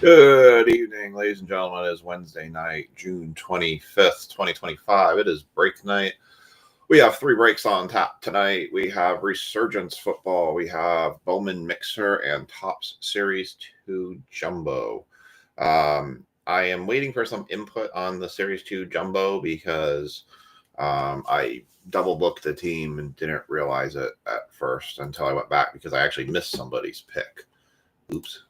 Good evening, ladies and gentlemen. It is Wednesday night, June 25th, 2025. It is break night. We have three breaks on tap tonight. We have Resurgence football, we have Bowman Mixer, and Topps Series 2 Jumbo. I am waiting for some input on the Series 2 Jumbo because I double booked the team and didn't realize it at first until I went back because I actually missed somebody's pick. Oops.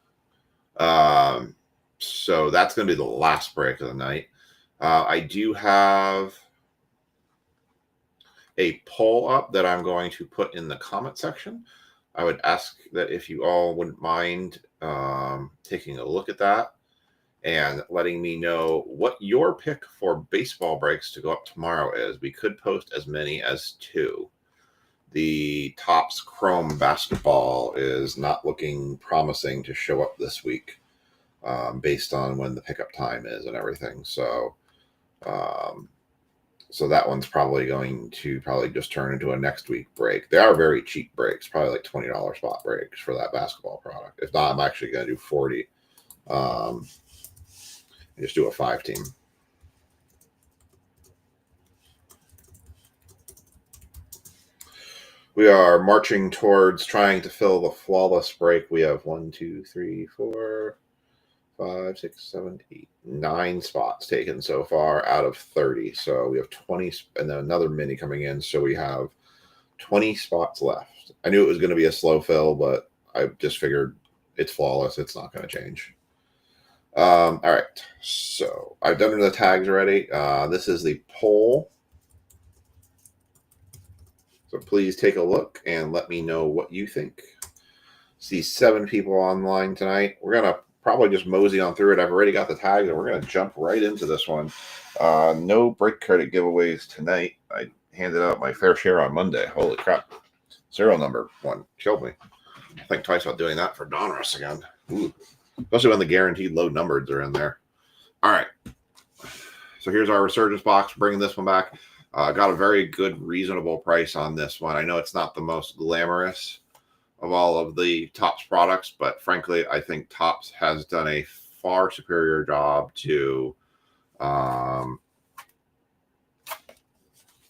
So that's going to be the last break of the night. I do have a poll up that I'm going to put in the comment section. I would ask that if you all wouldn't mind taking a look at that and letting me know what your pick for baseball breaks to go up tomorrow is. We could post as many as 2. The Topps Chrome basketball is not looking promising to show up this week. Based on when the pickup time is and everything. So that one's probably going to just turn into a next week break. They are very cheap breaks, probably like $20 spot breaks for that basketball product. If not, I'm actually going to do 40. Just do a 5-team. We are marching towards trying to fill the flawless break. We have 1, 2, 3, 4, 5, 6, 7, 8, 9 spots taken so far out of 30. So we have 20, and then another mini coming in. So we have 20 spots left. I knew it was going to be a slow fill, but I just figured it's flawless. It's not going to change. All right. So I've done the tags already. This is the poll. So please take a look and let me know what you think. See 7 people online tonight. We're going to probably just mosey on through it. I've already got the tags, and we're going to jump right into this one. No break credit giveaways tonight. I handed out my fair share on Monday. Holy crap. Serial number 1 killed me. I think twice about doing that for Donruss again. Ooh. Especially when the guaranteed low numbers are in there. All right. So here's our Resurgence box. Bringing this one back. Got a very good, reasonable price on this one. I know it's not the most glamorous of all of the Topps products, but frankly, I think Topps has done a far superior job to I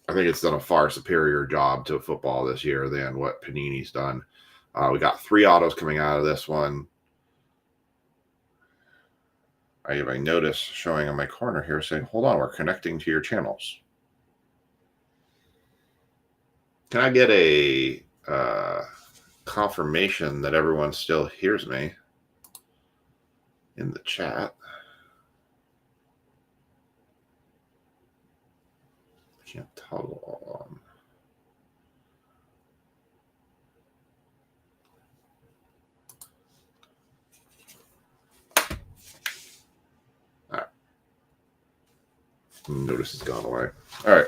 think it's done a far superior job to football this year than what Panini's done. We got 3 autos coming out of this one. I have a notice showing on my corner here saying, hold on, we're connecting to your channels. Can I get a confirmation that everyone still hears me in the chat? I can't toggle on. All right. Notice has gone away. All right.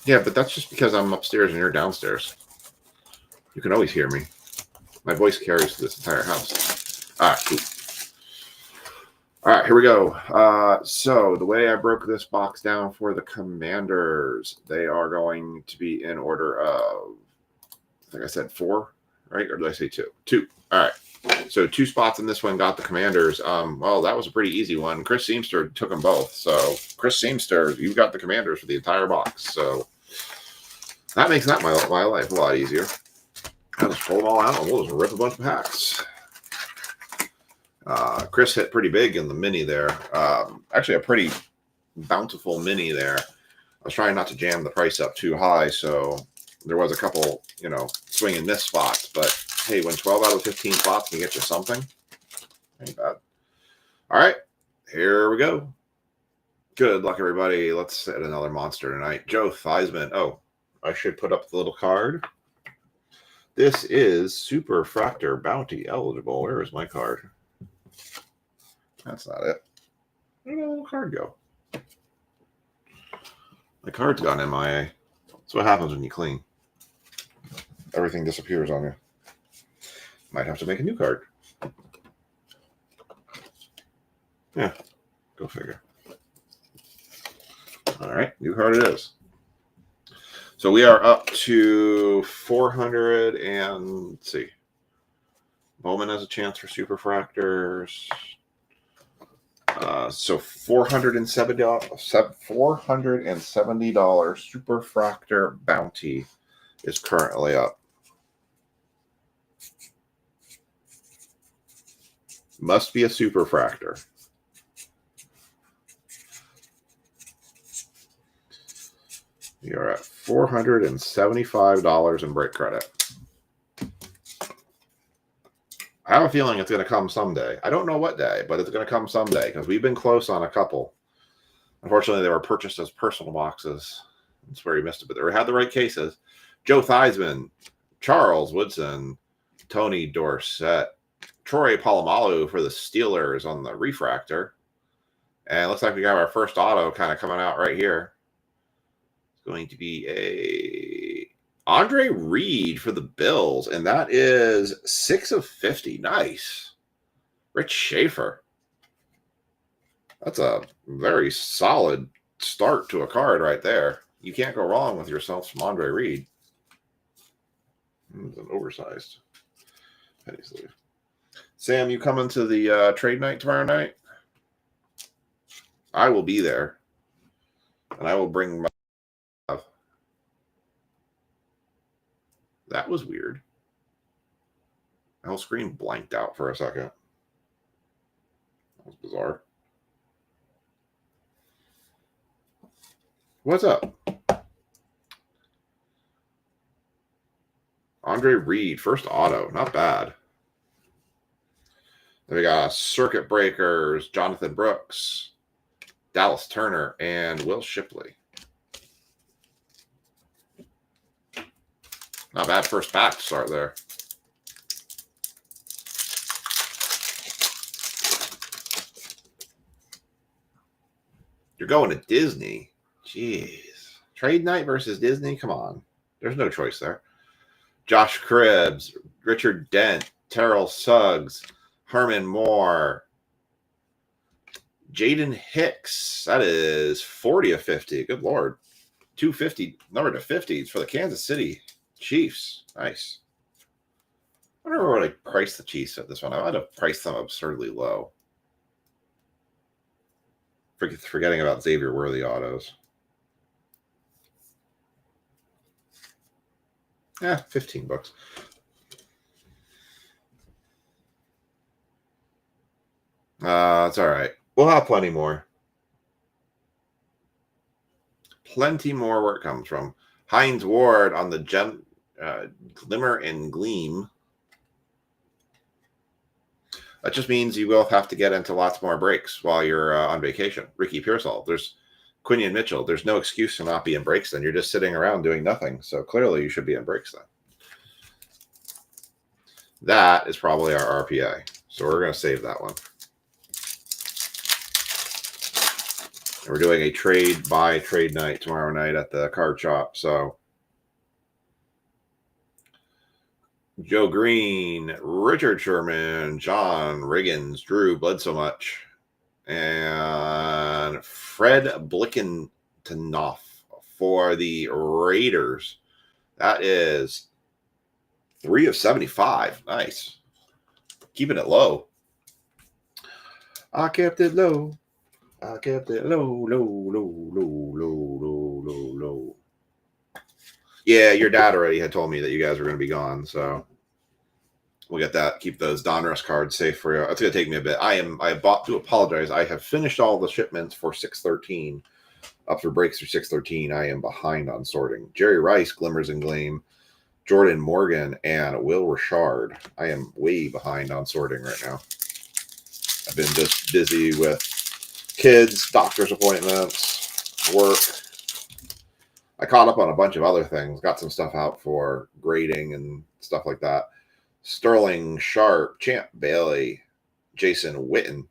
Yeah, but that's just because I'm upstairs and you're downstairs. You can always hear me. My voice carries to this entire house. All right, cool. All right, here we go. So the way I broke this box down for the Commanders, they are going to be in order of, I think I said 4, right? Or did I say 2? 2. All right. So 2 spots in this one got the Commanders. Well, that was a pretty easy one. Chris Seamster took them both. So Chris Seamster, you got the Commanders for the entire box. So that makes my life a lot easier. I'll just pull them all out and we'll just rip a bunch of packs. Chris hit pretty big in the mini there. Actually, a pretty bountiful mini there. I was trying not to jam the price up too high, so there was a couple, swing and miss spots. But hey, when 12 out of 15 spots can get you something, ain't bad. All right, here we go. Good luck, everybody. Let's set another monster tonight. Joe Theismann. Oh, I should put up the little card. This is Super Fractor Bounty eligible. Where is my card? That's not it. Where did the little card go? My card's gone MIA. That's what happens when you clean. Everything disappears on you. Might have to make a new card. Yeah, go figure. All right, new card it is. So we are up to 400 and let's see, Bowman has a chance for superfractors. So $470 superfractor bounty is currently up. Must be a superfractor. You're at $475 in break credit. I have a feeling it's going to come someday. I don't know what day, but it's going to come someday because we've been close on a couple. Unfortunately, they were purchased as personal boxes. That's where he missed it, but they had the right cases. Joe Theismann, Charles Woodson, Tony Dorsett, Troy Polamalu for the Steelers on the refractor. And it looks like we got our first auto kind of coming out right here. It's going to be a Andre Reed for the Bills, and that is 6 of 50. Nice. Rich Schaefer. That's a very solid start to a card right there. You can't go wrong with yourself from Andre Reed. It's an oversized penny sleeve. Sam, you coming to the trade night tomorrow night? I will be there. And I will bring my... That was weird. The whole screen blanked out for a second. That was bizarre. What's up? Andre Reed, first auto. Not bad. Then we got Circuit Breakers, Jonathan Brooks, Dallas Turner, and Will Shipley. Not bad first pack to start there. You're going to Disney. Jeez. Trade night versus Disney? Come on. There's no choice there. Josh Cribbs, Richard Dent, Terrell Suggs, Herman Moore, Jaden Hicks. That is 40 of 50. Good Lord. 250, number to 50s for the Kansas City Chiefs. Nice. I don't remember what I priced the Chiefs at this one. I might have priced them absurdly low. Forgetting about Xavier Worthy autos. Yeah, $15. It's all right. We'll have plenty more. Plenty more where it comes from. Hines Ward on the Glimmer and Gleam. That just means you will have to get into lots more breaks while you're on vacation. Ricky Pearsall, there's Quinion Mitchell. There's no excuse to not be in breaks then. You're just sitting around doing nothing. So clearly you should be in breaks then. That is probably our RPA. So we're going to save that one. And we're doing a trade buy trade night tomorrow night at the card shop. So Joe Green, Richard Sherman, John Riggins, Drew Bledsomuch, and Fred Blickentenoff for the Raiders. That is 3 of 75. Nice. Keeping it low. I kept it low. I kept it low. Yeah, your dad already had told me that you guys were going to be gone, so we'll get that. Keep those Donruss cards safe for you. It's going to take me a bit. I apologize. I have finished all the shipments for 613. Up for breaks for 613. I am behind on sorting. Jerry Rice, Glimmers and Gleam, Jordan Morgan, and Will Richard. I am way behind on sorting right now. I've been just busy with kids, doctor's appointments, work. I caught up on a bunch of other things. Got some stuff out for grading and stuff like that. Sterling Sharp, Champ Bailey, Jason Witten,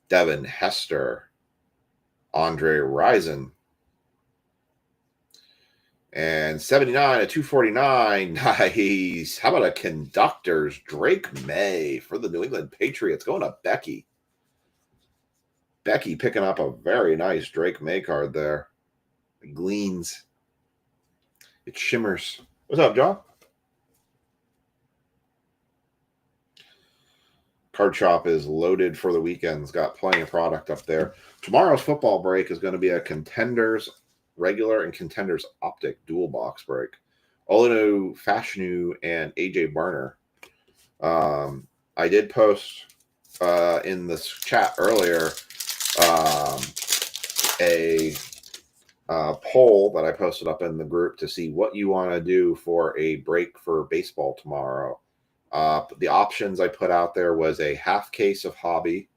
Devin Hester, Andre Rison, and 79 at 249. Nice. How about a Conductors? Drake May for the New England Patriots going to Becky. Becky picking up a very nice Drake May card there. It gleams. It shimmers. What's up, John? Card shop is loaded for the weekend. It's got plenty of product up there. Tomorrow's football break is going to be a Contenders regular and Contenders Optic dual box break. Olinu, Fashanu, and AJ Barner. I did post in this chat earlier a poll that I posted up in the group to see what you want to do for a break for baseball tomorrow. The options I put out there was a half case of Hobby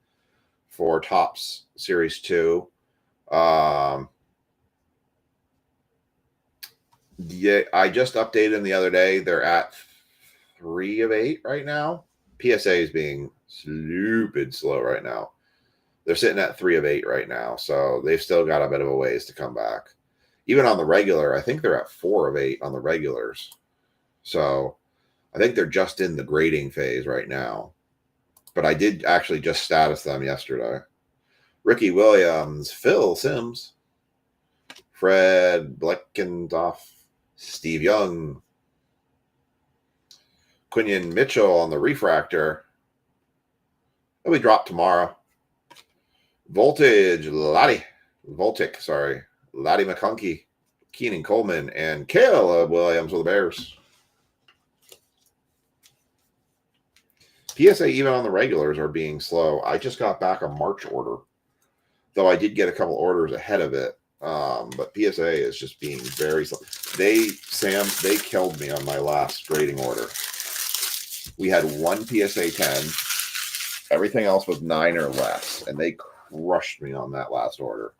for Topps Series 2. Yeah, I just updated them the other day. They're at 3 of 8 right now. PSA is being stupid slow right now. They're sitting at 3 of 8 right now, so they've still got a bit of a ways to come back. Even on the regular, I think they're at 4 of 8 on the regulars. So I think they're just in the grading phase right now. But I did actually just status them yesterday. Ricky Williams, Phil Simms, Fred Bleckendorf, Steve Young, Quinion Mitchell on the refractor. It'll be dropped tomorrow. Voltic, Laddie McConkey, Keenan Coleman, and Caleb Williams with the Bears. PSA even on the regulars are being slow. I just got back a March order, though I did get a couple orders ahead of it. But PSA is just being very slow. They killed me on my last grading order. We had one PSA 10. Everything else was 9 or less, and they crushed me on that last order.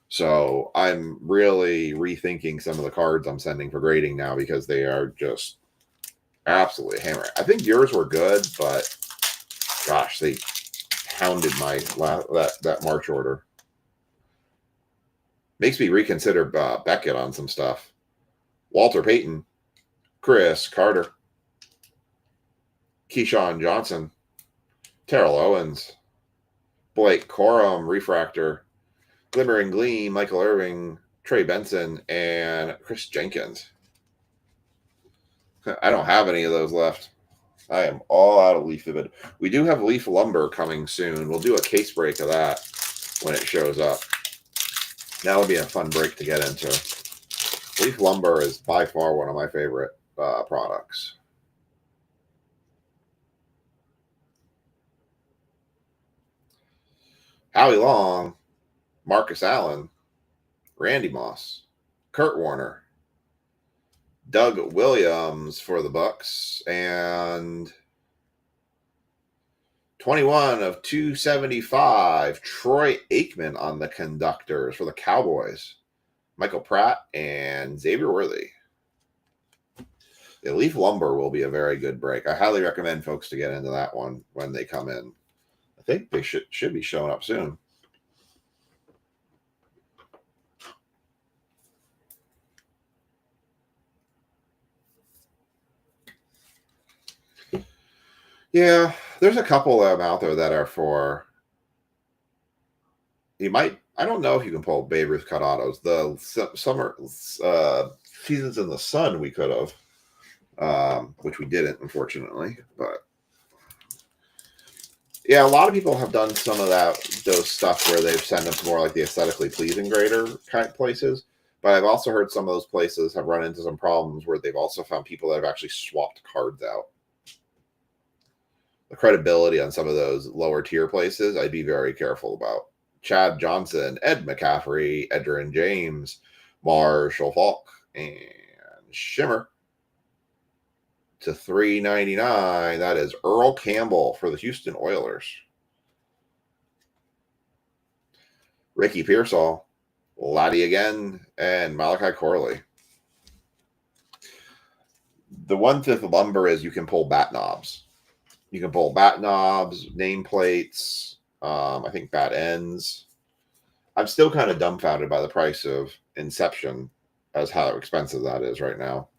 So I'm really rethinking some of the cards I'm sending for grading now because they are just absolutely hammering. I think yours were good, but gosh, they hounded my that March order. Makes me reconsider Beckett on some stuff. Walter Payton, Chris Carter, Keyshawn Johnson, Terrell Owens, Blake Corum, refractor, Glimmering Gleam, Michael Irving, Trey Benson, and Chris Jenkins. I don't have any of those left. I am all out of Leaf Vivid. We do have Leaf Lumber coming soon. We'll do a case break of that when it shows up. That'll be a fun break to get into. Leaf Lumber is by far one of my favorite products. Howie Long, Marcus Allen, Randy Moss, Kurt Warner, Doug Williams for the Bucks, and 21 of 275, Troy Aikman on the conductors for the Cowboys, Michael Pratt, and Xavier Worthy. The Leaf Lumber will be a very good break. I highly recommend folks to get into that one when they come in. I think they should be showing up soon. Yeah, there's a couple of them out there that are for. You might. I don't know if you can pull Babe Ruth cut autos. The summer Seasons in the Sun we could have, which we didn't, unfortunately. But yeah, a lot of people have done some of those stuff where they've sent them to more like the aesthetically pleasing grader kind of places. But I've also heard some of those places have run into some problems where they've also found people that have actually swapped cards out. The credibility on some of those lower tier places, I'd be very careful about. Chad Johnson, Ed McCaffrey, Edgerrin James, Marshall Falk, and Shimmer to $3.99. That is Earl Campbell for the Houston Oilers. Ricky Pearsall, Laddie again, and Malachi Corley. The one thing with Lumber is you can pull bat knobs. You can pull bat knobs, nameplates, I think bat ends. I'm still kind of dumbfounded by the price of Inception as how expensive that is right now.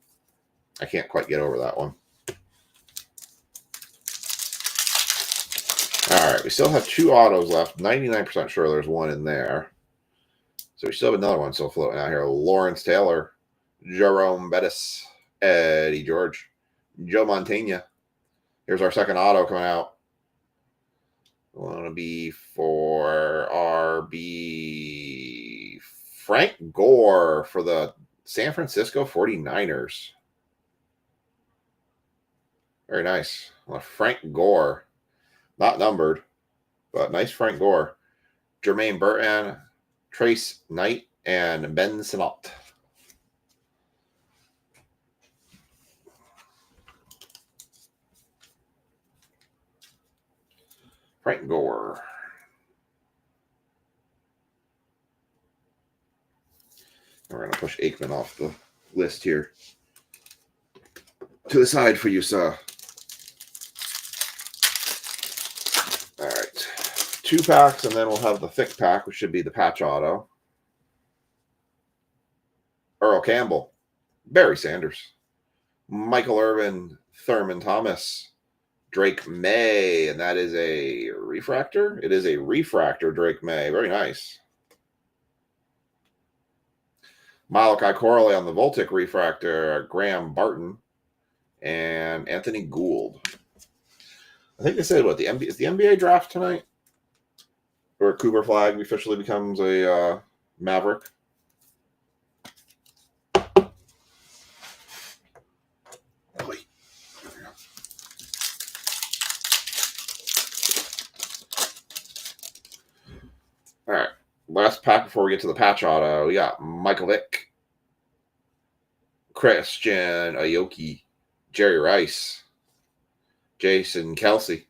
I can't quite get over that one. All right, we still have 2 autos left. 99% sure there's one in there. So we still have another one still floating out here. Lawrence Taylor, Jerome Bettis, Eddie George, Joe Montana. Here's our second auto coming out. Want to be for RB Frank Gore for the San Francisco 49ers. Very nice. Frank Gore. Not numbered, but nice Frank Gore. Jermaine Burton, Trace Knight, and Ben Sinnott. Frank Gore. We're going to push Aikman off the list here. To the side for you, sir. All right. 2 packs, and then we'll have the thick pack, which should be the patch auto. Earl Campbell. Barry Sanders. Michael Irvin. Thurman Thomas. Drake May, and that is a refractor? It is a refractor, Drake May. Very nice. Malachi Corley on the Voltic refractor, Graham Barton, and Anthony Gould. I think they said, what, is the NBA draft tonight? Or Cooper Flag officially becomes a Maverick? All right, last pack before we get to the patch auto. We got Michael Vick, Christian Aoki, Jerry Rice, Jason Kelsey,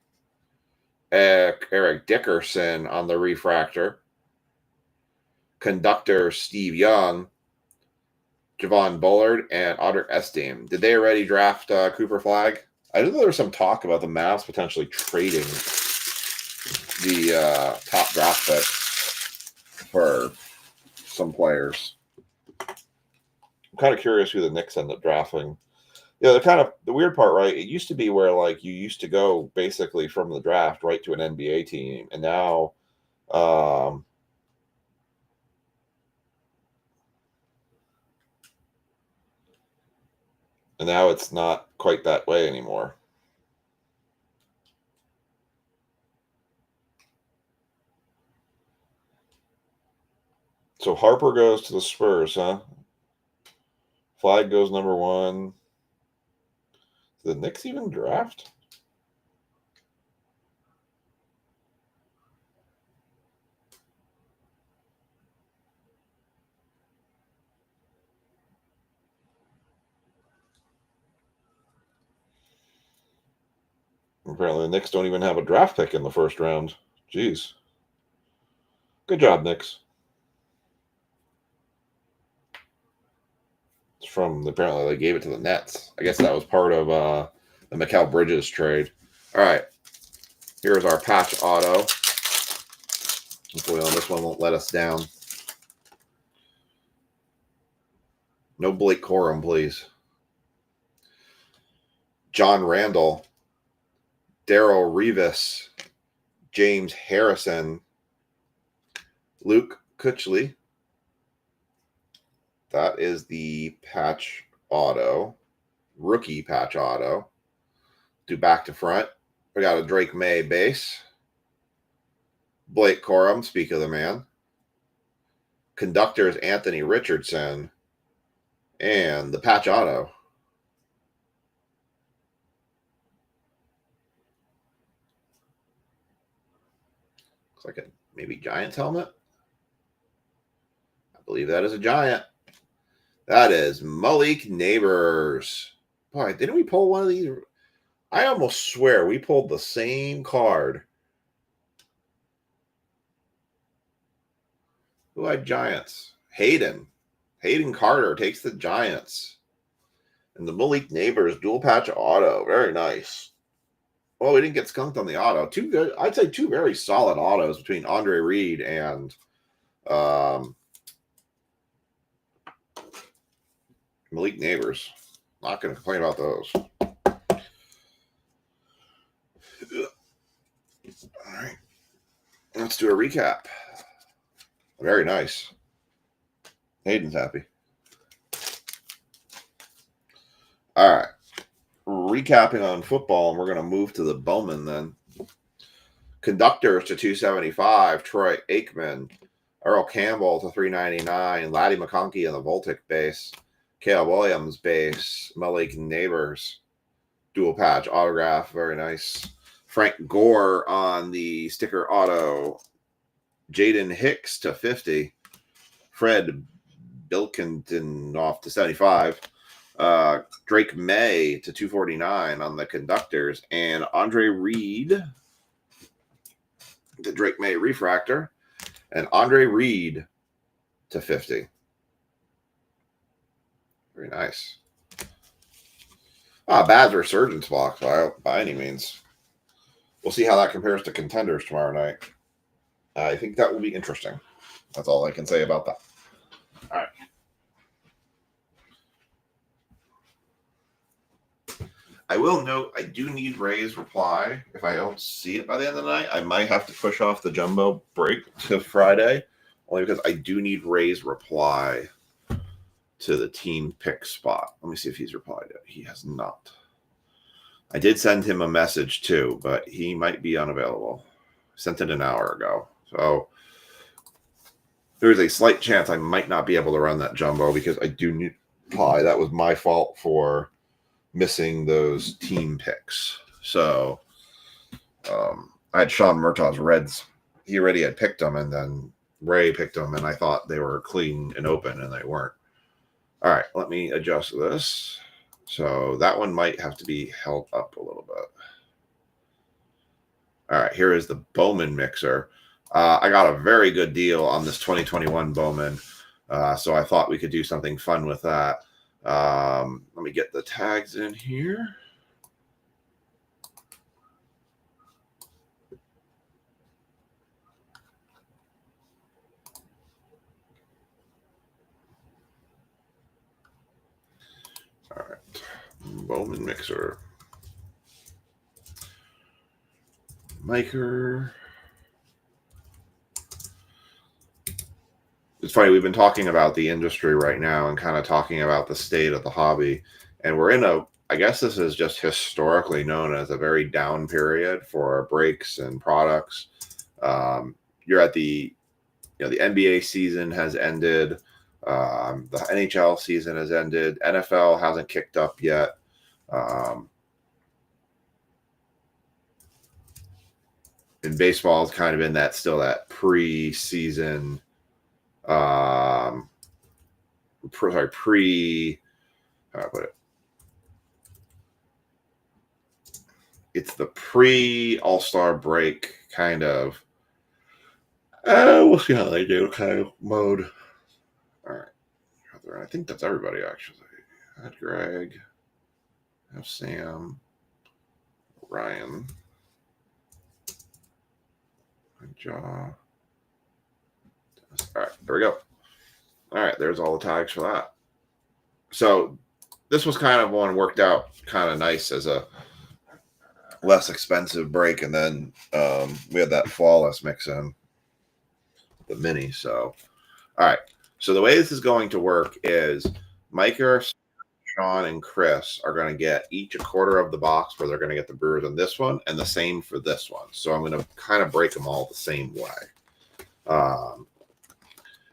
Eric Dickerson on the refractor, conductor Steve Young, Javon Bullard, and Otter Estim. Did they already draft Cooper Flag? I know there was some talk about the Mavs potentially trading the top draft pick for some players. I'm kind of curious who the Knicks end up drafting. Yeah, the weird part, right? It used to be where like you used to go basically from the draft right to an NBA team, and now it's not quite that way anymore. So Harper goes to the Spurs, huh? Flag goes number 1. Did the Knicks even draft? Apparently the Knicks don't even have a draft pick in the first round. Jeez. Good job, Knicks. It's apparently they gave it to the Nets. I guess that was part of the Mikal Bridges trade. All right. Here's our patch auto. Hopefully this one won't let us down. No Blake Corum, please. John Randall, Darrell Revis, James Harrison, Luke Kuechly. That is the patch auto, rookie patch auto. Do back to front. We got a Drake May base. Blake Corum, speak of the man. Conductors Anthony Richardson. And the patch auto. Looks like a maybe Giants helmet. I believe that is a Giant. That is Malik Neighbors. Boy, didn't we pull one of these? I almost swear we pulled the same card. Who had Giants? Hayden Carter takes the Giants. And the Malik Neighbors dual patch auto. Very nice. Well, we didn't get skunked on the auto. Two good, I'd say 2 very solid autos between Andre Reed and Malik Neighbors. Not going to complain about those. All right. Let's do a recap. Very nice. Hayden's happy. All right. Recapping on football, and we're going to move to the Bowman then. Conductors to 275, Troy Aikman. Earl Campbell to 399, Laddie McConkey in the Voltic base. Cale Williams base. Malik Neighbors. Dual patch autograph. Very nice. Frank Gore on the sticker auto. Jaden Hicks to 50. Fred Bilkington off to 75. Drake May to 249 on the conductors. And Andre Reed, the Drake May refractor. And Andre Reed to 50. Very nice. Bad Resurgence box by any means. We'll see how that compares to Contenders tomorrow night. I think that will be interesting. That's all I can say about that. All right. I will note I do need Ray's reply. If I don't see it by the end of the night, I might have to push off the jumbo break to Friday, only because I do need Ray's reply to the team pick spot. Let me see if he's replied yet. He has not. I did send him a message too, but he might be unavailable. Sent it an hour ago. So there's a slight chance I might not be able to run that jumbo because I do need reply. That was my fault for missing those team picks. So I had Sean Murtaugh's Reds. He already had picked them, and then Ray picked them, and I thought they were clean and open, and they weren't. All right, let me adjust this. So that one might have to be held up a little bit. All right, here is the Bowman mixer. I got a very good deal on this 2021 Bowman, so I thought we could do something fun with that. Let me get the tags in here. All right, Bowman mixer. Miker. It's funny, we've been talking about the industry right now and kind of talking about the state of the hobby. And we're in I guess this is just historically known as a very down period for breaks and products. You're at the NBA season has ended. The NHL season has ended. NFL hasn't kicked up yet. And baseball is kind of in that pre-season. How do I put it? It's the pre-All-Star break kind of. We'll see how they do kind of mode. All right. I think that's everybody, actually. I had Greg. I have Sam. Ryan. Jaw. All right, there we go. All right, there's all the tags for that. So this was kind of one worked out kind of nice as a less expensive break, and then we had that flawless mix in the mini. So, all right. So the way this is going to work is Micah, Sean, and Chris are going to get each a quarter of the box where they're going to get the Brewers on this one, and the same for this one. So I'm going to kind of break them all the same way.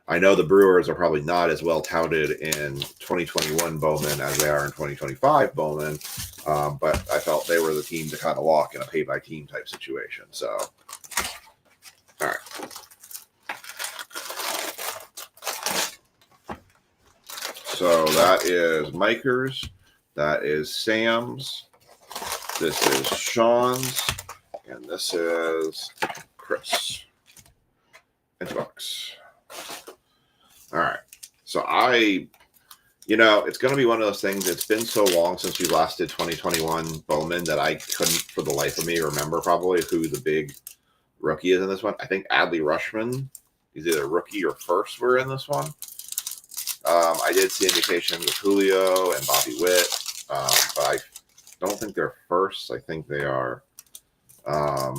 I know the Brewers are probably not as well touted in 2021 Bowman as they are in 2025 Bowman, but I felt they were the team to kind of lock in a pay-by-team type situation. So, all right. So that is Micah's. That is Sam's. This is Sean's. And this is Chris. It's bucks. All right. So it's going to be one of those things. It's been so long since we last did 2021 Bowman that I couldn't for the life of me remember probably who the big rookie is in this one. I think Adley Rutschman is either rookie or first were in this one. I did see indications of Julio and Bobby Witt, but I don't think they're first. I think they are. I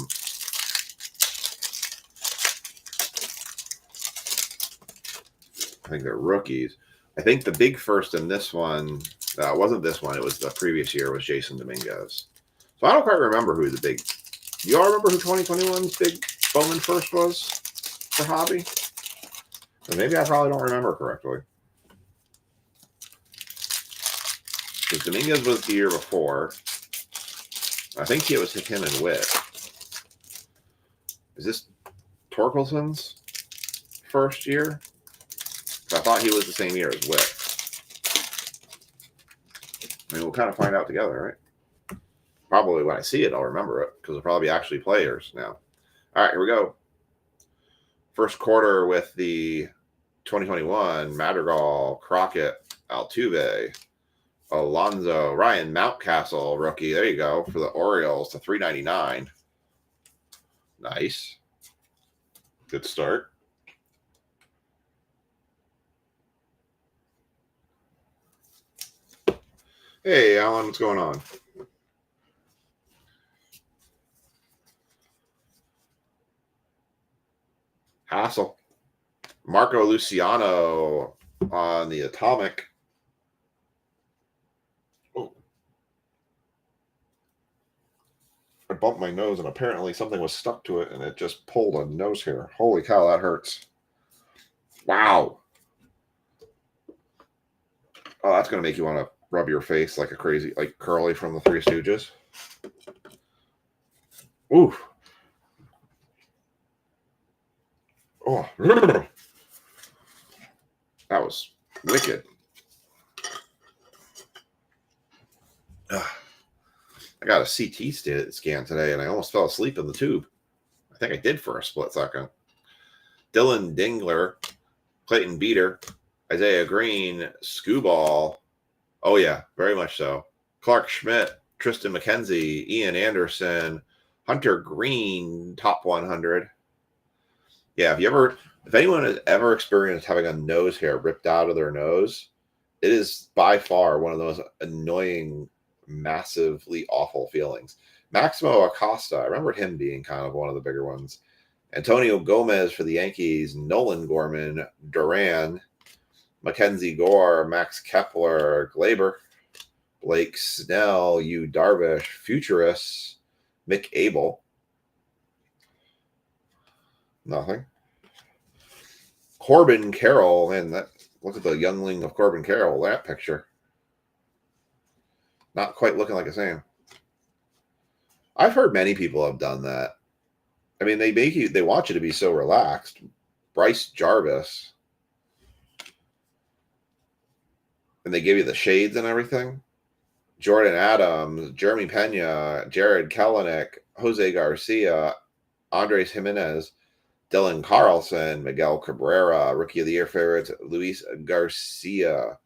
think they're rookies. I think the big first in this one wasn't this one. It was the previous year was Jason Dominguez. So I don't quite remember who the big Do you all remember who 2021's big Bowman first was for hobby? And maybe I probably don't remember correctly. Because Dominguez was the year before. I think it was him and Witt. Is this Torkelson's first year? I thought he was the same year as Witt. I mean, we'll kind of find out together, right? Probably when I see it, I'll remember it because it'll probably be actually players now. All right, here we go. First quarter with the 2021 Madrigal, Crockett, Altuve, Alonso, Ryan Mountcastle, rookie. There you go for the Orioles to $3.99. Nice. Good start. Hey, Alan, what's going on? Hassel. Marco Luciano on the Atomic. Oh. I bumped my nose, and apparently something was stuck to it, and it just pulled a nose hair. Holy cow, that hurts. Wow. Oh, that's going to make you want to rub your face like a crazy, like Curly from the Three Stooges. Ooh. Oh. That was wicked. I got a CT scan today, and I almost fell asleep in the tube. I think I did for a split second. Dylan Dingler, Clayton Beater, Isaiah Green, Scooball. Oh, yeah, very much so. Clark Schmidt, Tristan McKenzie, Ian Anderson, Hunter Green, top 100. Yeah, if anyone has ever experienced having a nose hair ripped out of their nose, it is by far one of the most annoying, massively awful feelings. Maximo Acosta, I remember him being kind of one of the bigger ones. Antonio Gomez for the Yankees, Nolan Gorman, Duran, Mackenzie Gore, Max Kepler, Glaber, Blake Snell, Yu Darvish, Futurists, Mick Abel. Nothing. Corbin Carroll, and that look at the youngling of Corbin Carroll, that picture. Not quite looking like the same. I've heard many people have done that. I mean, they want you to be so relaxed. Bryce Jarvis. And they give you the shades and everything. Jordan Adams, Jeremy Pena, Jared Kelenic, Jose Garcia, Andres Jimenez, Dylan Carlson, Miguel Cabrera, Rookie of the Year favorites, Luis Garcia,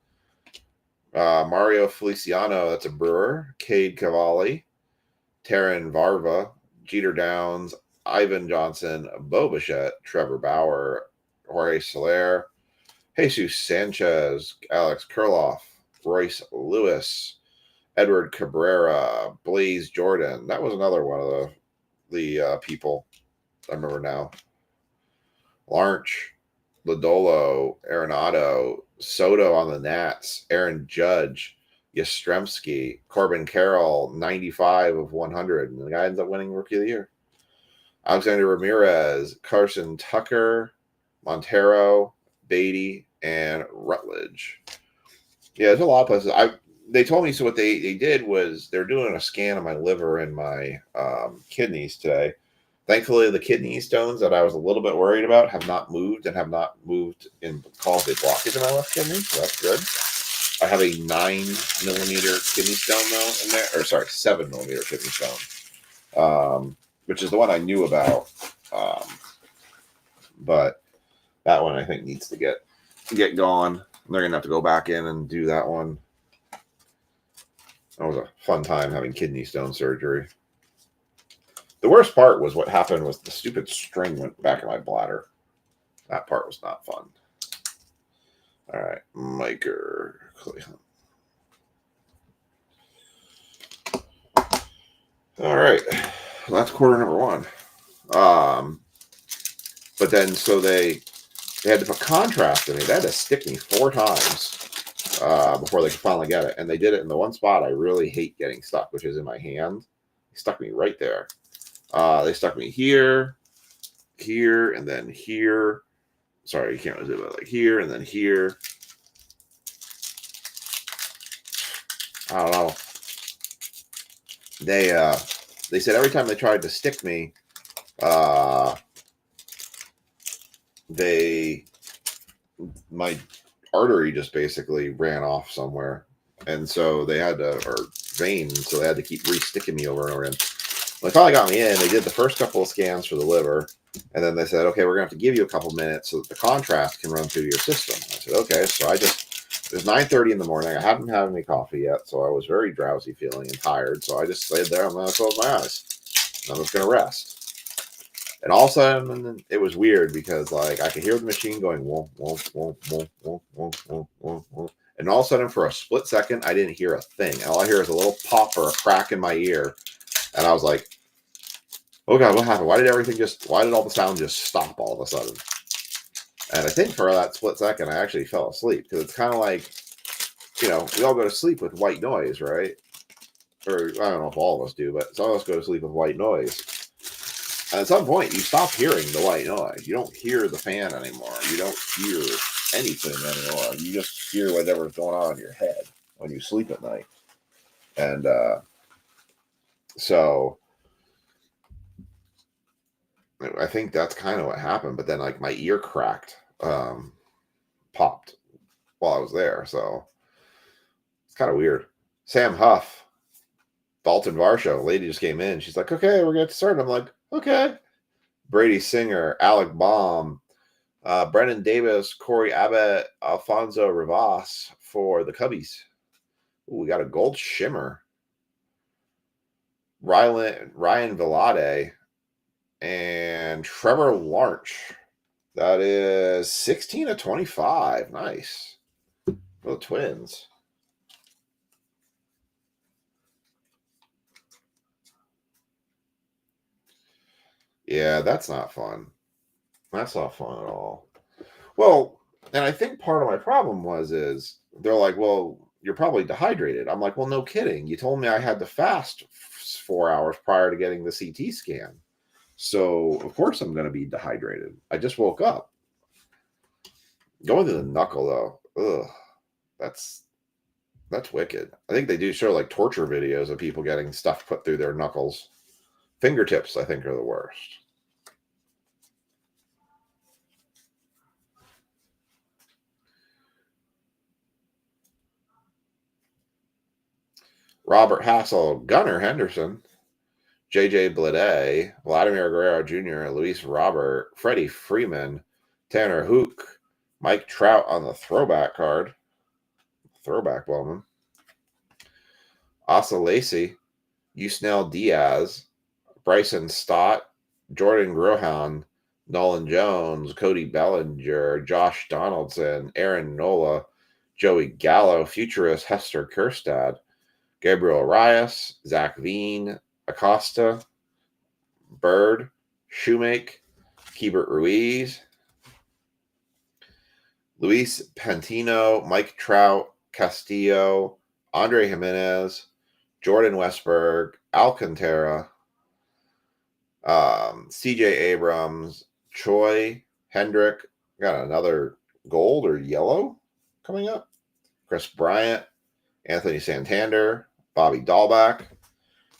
Mario Feliciano, that's a Brewer, Cade Cavalli, Taryn Varva, Jeter Downs, Ivan Johnson, Bo Bichette, Trevor Bauer, Jorge Soler, Jesus Sanchez, Alex Kurloff, Royce Lewis, Edward Cabrera, Blaze Jordan. That was another one of the people I remember now. Larch, Lodolo, Arenado, Soto on the Nats, Aaron Judge, Yastrzemski, Corbin Carroll, 95 of 100. And the guy ends up winning Rookie of the Year. Alexander Ramirez, Carson Tucker, Montero, Beatty, and Rutledge. Yeah, there's a lot of places. They told me, so what they did was they're doing a scan of my liver and my kidneys today. Thankfully, the kidney stones that I was a little bit worried about have not moved in cause a blockage in my left kidney, so that's good. I have a 9-millimeter kidney stone though in there, or sorry, 7-millimeter kidney stone, which is the one I knew about. But that one I think needs to get gone. They're gonna have to go back in and do that one. That was a fun time having kidney stone surgery. The worst part was what happened was the stupid string went back in my bladder. That part was not fun. All right, Miker. All right, that's quarter number one. But then so they had to put contrast in it. They had to stick me 4 times before they could finally get it. And they did it in the one spot I really hate getting stuck, which is in my hand. They stuck me right there. They stuck me here, here, and then here. Sorry, you can't really do it, like here and then here. I don't know. They said every time they tried to stick me, my artery just basically ran off somewhere, and so they had to, or vein, so they had to keep re-sticking me over and over again. They finally got me in. They did the first couple of scans for the liver, and then they said, okay, we're going to have to give you a couple minutes so that the contrast can run through your system. I said, okay. So it was 9:30 in the morning. I hadn't had any coffee yet, so I was very drowsy feeling and tired. So I just laid there. I'm going to close my eyes. I'm just going to rest. And all of a sudden, it was weird because like I could hear the machine going, whoa, whoa, whoa, whoa, whoa, whoa, whoa, whoa, whoa. And all of a sudden, for a split second, I didn't hear a thing. And all I hear is a little pop or a crack in my ear. And I was like, oh God, what happened? Why did all the sound just stop all of a sudden? And I think for that split second, I actually fell asleep because it's kind of like, we all go to sleep with white noise, right? Or I don't know if all of us do, but some of us go to sleep with white noise. And at some point, you stop hearing the white noise. You don't hear the fan anymore. You don't hear anything anymore. You just hear whatever's going on in your head when you sleep at night. And so I think that's kind of what happened. But then, like, my ear cracked, popped while I was there. So it's kind of weird. Sam Huff, Dalton Varsho, lady just came in. She's like, okay, we're going to start. I'm like, okay. Brady Singer, Alec Baum, Brennan Davis, Corey Abbott, Alfonso Rivas for the Cubbies. Ooh, we got a gold shimmer. Ryan Vilade and Trevor Lawrence. That is 16 of 25. Nice. For the Twins. Yeah, that's not fun. That's not fun at all. Well, and I think part of my problem is they're like, well, you're probably dehydrated. I'm like, well, no kidding. You told me I had to fast 4 hours prior to getting the CT scan. So, of course, I'm going to be dehydrated. I just woke up. Going to the knuckle, though, ugh, that's wicked. I think they do show like torture videos of people getting stuff put through their knuckles. Fingertips, I think, are the worst. Robert Hassel, Gunnar Henderson, J.J. Blade, Vladimir Guerrero Jr., Luis Robert, Freddie Freeman, Tanner Hook, Mike Trout on the throwback card. Throwback Bowman. Asa Lacey, Yusnel Diaz, Bryson Stott, Jordan Grohan, Nolan Jones, Cody Bellinger, Josh Donaldson, Aaron Nola, Joey Gallo, Futurist Hester Kerstad, Gabriel Arias, Zach Veen, Acosta, Bird, Shoemake, Keibert Ruiz, Luis Pantino, Mike Trout, Castillo, Andre Jimenez, Jordan Westberg, Alcantara, CJ Abrams, Choi, Hendrick, got another gold or yellow coming up. Chris Bryant, Anthony Santander, Bobby Dahlback,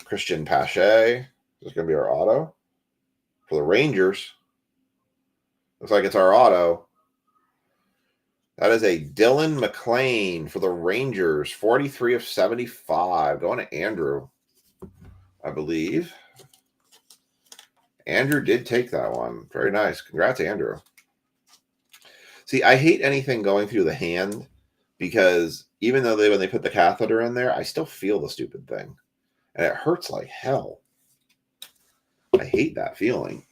Christian Pache. This is going to be our auto for the Rangers. Looks like it's our auto. That is a Dylan McLean for the Rangers, 43 of 75. Going to Andrew, I believe. Andrew did take that one. Very nice. Congrats, Andrew. See, I hate anything going through the hand because even though when they put the catheter in there, I still feel the stupid thing. And it hurts like hell. I hate that feeling.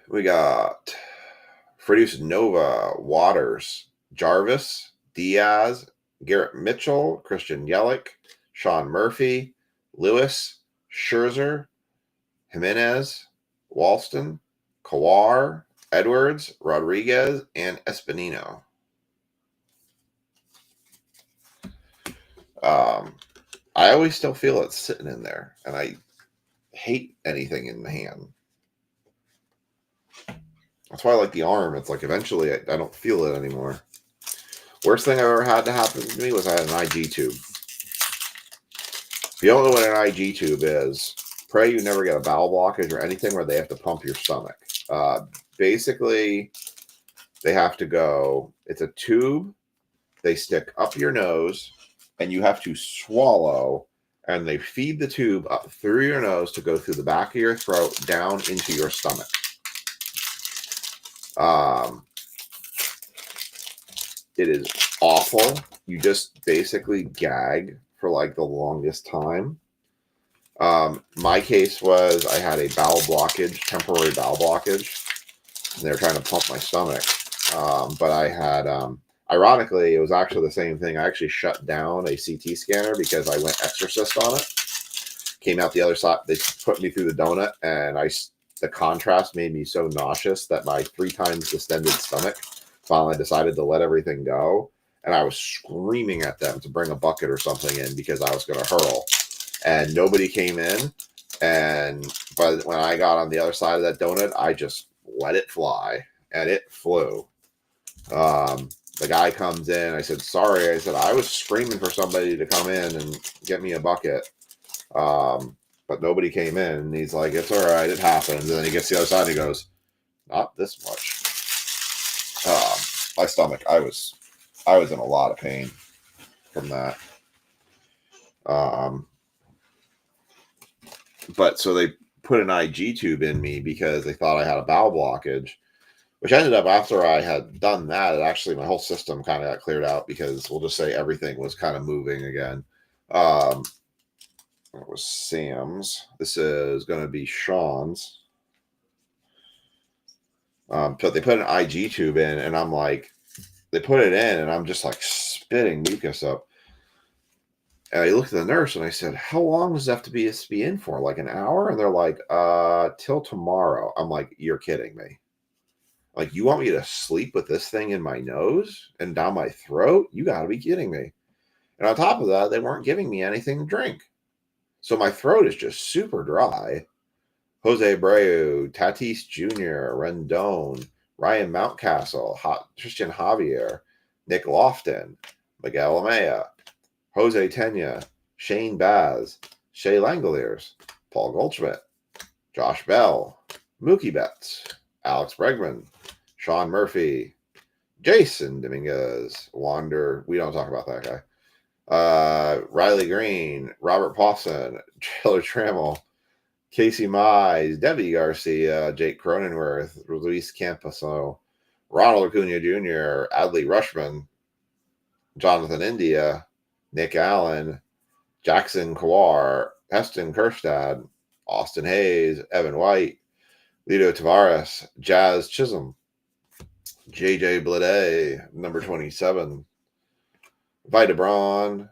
We got Freddie Nova, Waters, Jarvis, Diaz, Garrett Mitchell, Christian Yelich, Sean Murphy, Lewis, Scherzer, Jimenez, Walston, Kawar, Edwards, Rodriguez, and Espinino. I always still feel it sitting in there, and I hate anything in the hand. That's why I like the arm. It's like eventually I don't feel it anymore. Worst thing I ever had to happen to me was I had an IG tube. If you don't know what an IG tube is, pray you never get a bowel blockage or anything where they have to pump your stomach. Basically, they have to go, it's a tube, they stick up your nose, and you have to swallow, and they feed the tube up through your nose to go through the back of your throat down into your stomach. It is awful. You just basically gag for like the longest time. My case was I had a bowel blockage, temporary bowel blockage, and they were trying to pump my stomach. But I had, ironically, it was actually the same thing. I actually shut down a CT scanner because I went exorcist on it. Came out the other side. They put me through the donut, and the contrast made me so nauseous that my 3 times distended stomach finally decided to let everything go. And I was screaming at them to bring a bucket or something in because I was going to hurl. And nobody came in. But when I got on the other side of that donut, I just let it fly. And it flew. The guy comes in. I said, sorry. I said, I was screaming for somebody to come in and get me a bucket. But nobody came in. And he's like, it's all right. It happens. And then he gets to the other side and he goes, not this much. My stomach, I was in a lot of pain from that. But so they put an IG tube in me because they thought I had a bowel blockage, which ended up after I had done that, it actually, my whole system kind of got cleared out because we'll just say everything was kind of moving again. It was Sam's. This is going to be Sean's. So they put an IG tube in, and I'm like, they put it in, and I'm just like spitting mucus up. And I looked at the nurse and I said, how long does it have to be in for? Like an hour? And they're like, till tomorrow. I'm like, you're kidding me. Like, you want me to sleep with this thing in my nose and down my throat? You got to be kidding me. And on top of that, they weren't giving me anything to drink. So my throat is just super dry. Jose Abreu, Tatis Jr., Rendon, Ryan Mountcastle, Tristan Javier, Nick Lofton, Miguel Amaya, Jose Tena, Shane Baz, Shea Langoliers, Paul Goldschmidt, Josh Bell, Mookie Betts, Alex Bregman, Sean Murphy, Jason Dominguez, Wander. We don't talk about that guy. Riley Green, Robert Pawson, Taylor Trammell, Casey Mize, Debbie Garcia, Jake Cronenworth, Luis Camposo, Ronald Acuna Jr., Adley Rushman, Jonathan India, Nick Allen, Jackson Kawar, Heston Kerstad, Austin Hayes, Evan White, Lito Tavares, Jazz Chisholm, JJ Bleday, number 27, Vita Braun,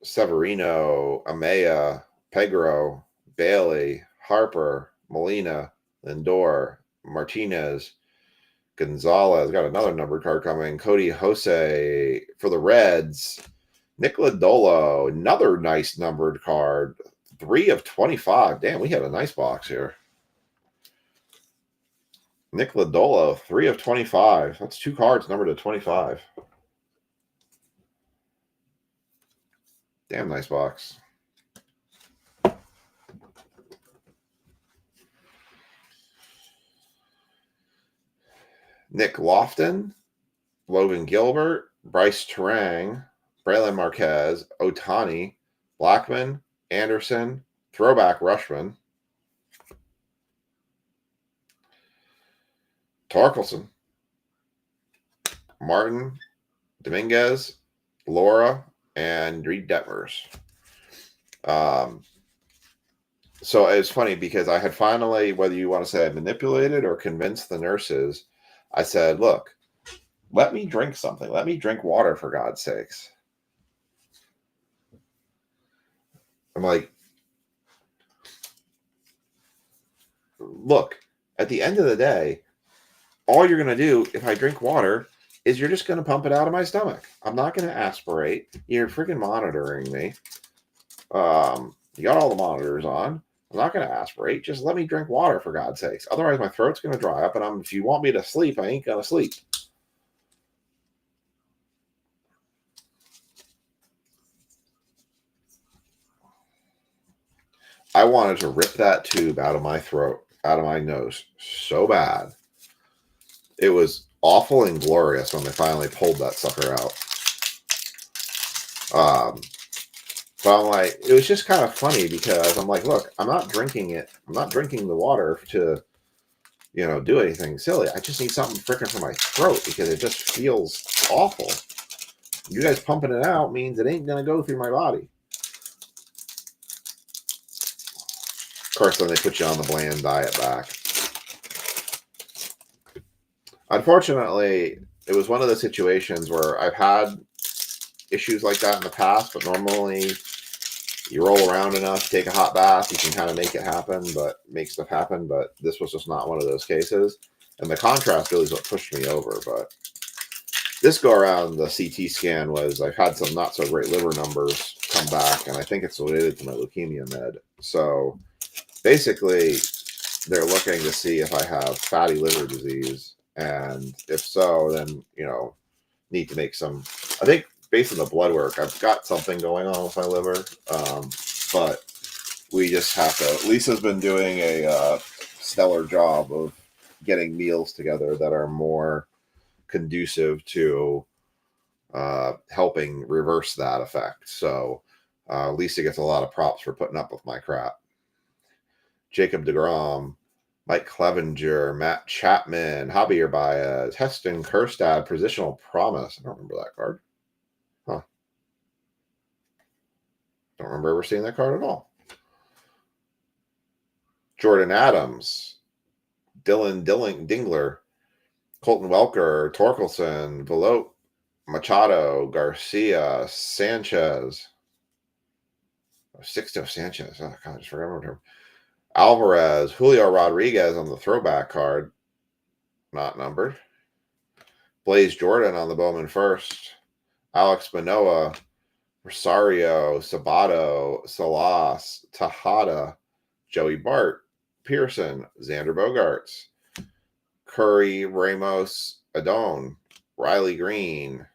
Severino, Amaya, Pegro, Bailey, Harper, Molina, Lindor, Martinez, Gonzalez, got another numbered card coming, Cody Jose for the Reds, Nick Lodolo, another nice numbered card, 3 of 25. Damn, we have a nice box here. Nick Lodolo, 3 of 25. That's 2 cards numbered to 25. Damn nice box. Nick Lofton, Logan Gilbert, Bryce Terang, Braylon Marquez, Otani, Blackman, Anderson, throwback Rushman, Torkelson, Martin, Dominguez, Laura, and Reed Detmers. So it's funny because I had finally, whether you want to say I manipulated or convinced the nurses, I said, look, let me drink something. Let me drink water, for God's sakes. I'm like, look, at the end of the day, all you're going to do, if I drink water, is you're just going to pump it out of my stomach. I'm not going to aspirate. You're freaking monitoring me. You got all the monitors on. I'm not going to aspirate. Just let me drink water, for God's sakes. Otherwise, my throat's going to dry up, and if you want me to sleep, I ain't going to sleep. I wanted to rip that tube out of my throat, out of my nose, so bad. It was awful and glorious when they finally pulled that sucker out. But I'm like, it was just kind of funny because I'm like, look, I'm not drinking it. I'm not drinking the water to, do anything silly. I just need something freaking for my throat because it just feels awful. You guys pumping it out means it ain't going to go through my body. Of course, then they put you on the bland diet back. Unfortunately, it was one of the situations where I've had issues like that in the past, but normally you roll around enough, take a hot bath, you can kind of make stuff happen, but this was just not one of those cases. And the contrast really is what pushed me over. But this go around, the CT scan I've had some not so great liver numbers come back, and I think it's related to my leukemia med. So basically, they're looking to see if I have fatty liver disease. And if so, then, need to make some, I think based on the blood work, I've got something going on with my liver. But we just have to, Lisa's been doing a stellar job of getting meals together that are more conducive to helping reverse that effect. So Lisa gets a lot of props for putting up with my crap. Jacob DeGrom, Mike Clevenger, Matt Chapman, Javier Baez, Heston Kerstad, Positional Promise. I don't remember that card. Huh. Don't remember ever seeing that card at all. Jordan Adams, Dylan Dingler, Colton Welker, Torkelson, Velote, Machado, Garcia, Sanchez. Sixto Sanchez. Oh, God, I just remembered him. Alvarez, Julio Rodriguez on the throwback card, not numbered. Blaze Jordan on the Bowman first. Alex Manoah, Rosario, Sabato, Salas, Tejada, Joey Bart, Pearson, Xander Bogaerts, Curry, Ramos, Adon, Riley Green,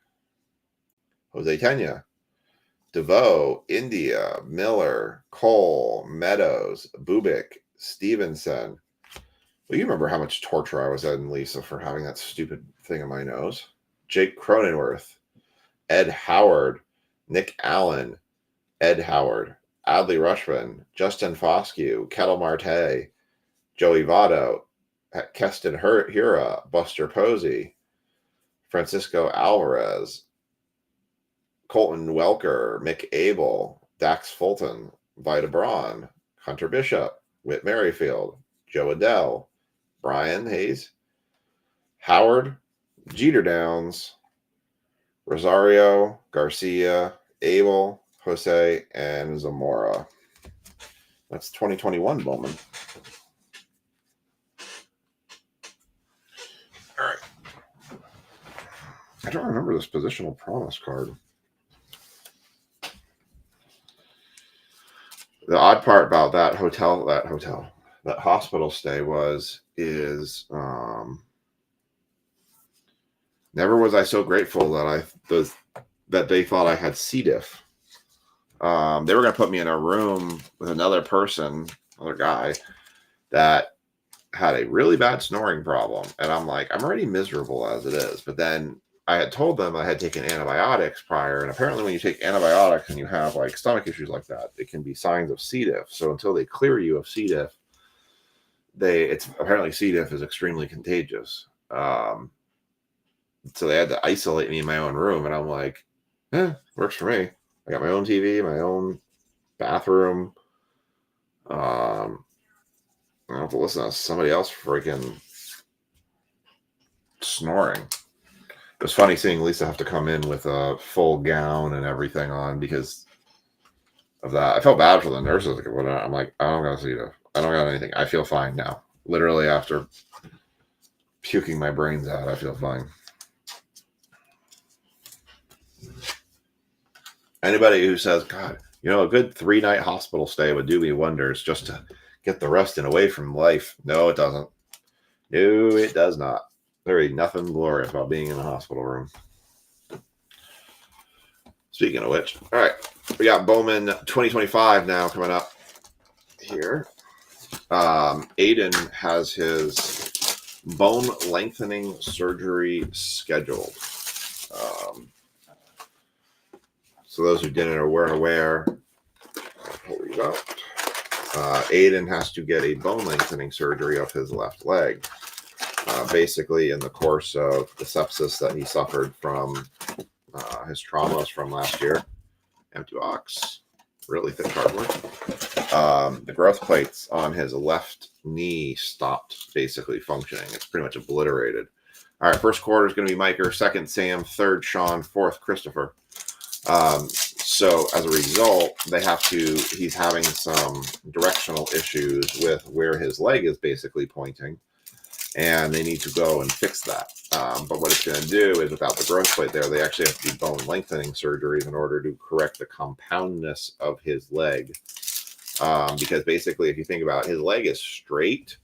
Jose Tena, DeVoe, India, Miller, Cole, Meadows, Bubik, Stevenson. Well, you remember how much torture I was in, Lisa, for having that stupid thing in my nose. Jake Cronenworth, Ed Howard, Nick Allen, Ed Howard, Adley Rushman, Justin Foscue, Kettle Marte, Joey Votto, Keston Hira, Buster Posey, Francisco Alvarez, Colton Welker, Mick Abel, Dax Fulton, Vida Braun, Hunter Bishop, Whit Merrifield, Joe Adell, Brian Hayes, Howard, Jeter Downs, Rosario, Garcia, Abel, Jose, and Zamora. That's 2021 Bowman. All right. I don't remember this Positional Promise card. The odd part about that hospital stay never was I so grateful that they thought I had C. diff. They were going to put me in a room with another guy that had a really bad snoring problem. And I'm like, I'm already miserable as it is. But then I had told them I had taken antibiotics prior. And apparently when you take antibiotics and you have like stomach issues like that, it can be signs of C. diff. So until they clear you of C. diff, apparently C. diff is extremely contagious. So they had to isolate me in my own room. And I'm like, works for me. I got my own TV, my own bathroom. I don't have to listen to somebody else freaking snoring. It was funny seeing Lisa have to come in with a full gown and everything on because of that. I felt bad for the nurses. I'm like, I don't got C. diff. I don't got anything. I feel fine now. Literally after puking my brains out, I feel fine. Anybody who says, God, a good 3-night hospital stay would do me wonders just to get the rest and away from life. No, it doesn't. No, it does not. There ain't nothing glorious about being in a hospital room. Speaking of which, all right, we got Bowman 2025 now coming up here. Aiden has his bone lengthening surgery scheduled. So those who didn't or weren't aware, I'll pull these out. Aiden has to get a bone lengthening surgery of his left leg. Basically, in the course of the sepsis that he suffered from his traumas from last year, empty box, really thick cardboard. The growth plates on his left knee stopped basically functioning. It's pretty much obliterated. All right, first quarter is going to be Miker, second Sam, third Sean, fourth Christopher. So as a result, he's having some directional issues with where his leg is basically pointing, and they need to go and fix that. But what it's going to do is, without the growth plate there, they actually have to do bone lengthening surgeries in order to correct the compoundness of his leg. Because basically, if you think about it, his leg is straight.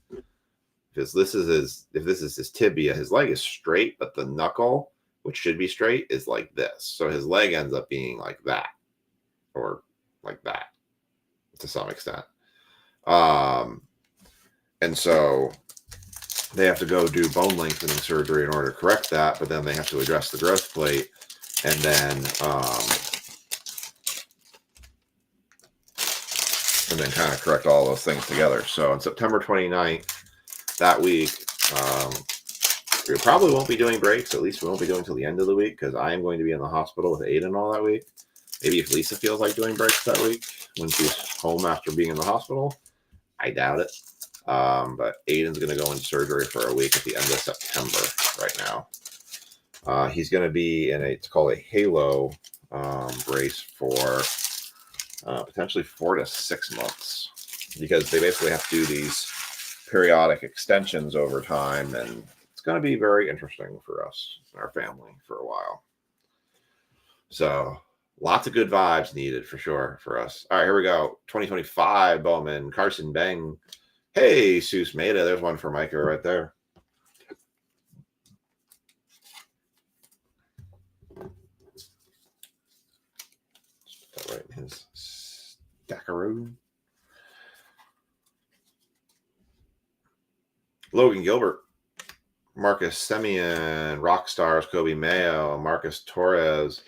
If this is his tibia, his leg is straight, but the knuckle, which should be straight, is like this. So his leg ends up being like that, or like that, to some extent. And so they have to go do bone lengthening surgery in order to correct that, but then they have to address the growth plate, and then kind of correct all those things together. So on September 29th, that week, we probably won't be doing breaks. At least we won't be doing till the end of the week, because I am going to be in the hospital with Aiden all that week. Maybe if Lisa feels like doing breaks that week when she's home after being in the hospital. I doubt it. But Aiden's going to go into surgery for a week at the end of September right now. He's going to be in it's called a Halo brace for potentially 4 to 6 months, because they basically have to do these periodic extensions over time, and it's going to be very interesting for us and our family for a while. So lots of good vibes needed for sure for us. All right, here we go. 2025 Bowman, Carson Beng. Hey, Seuss Maida. There's one for Micah right there. Put that right in his stackaroo. Logan Gilbert, Marcus Semien, Rockstars, Kobe Mayo, Marcus Torres,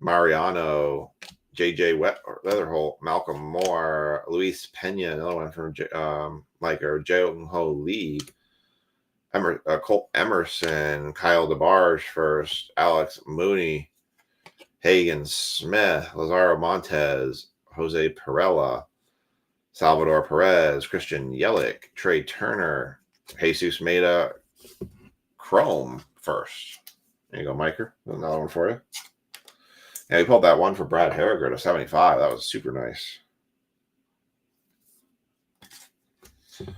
Mariano, JJ Leatherholt, Malcolm Moore, Luis Pena, another one from Micah, Jung Ho Lee, Colt Emerson, Kyle DeBarge first, Alex Mooney, Hagen Smith, Lazaro Montez, Jose Perella, Salvador Perez, Christian Yelich, Trey Turner, Jesus Maida, Chrome first. There you go, Micah. Another one for you. Yeah, he pulled that one for Brad Harriger to 75. That was super nice. Put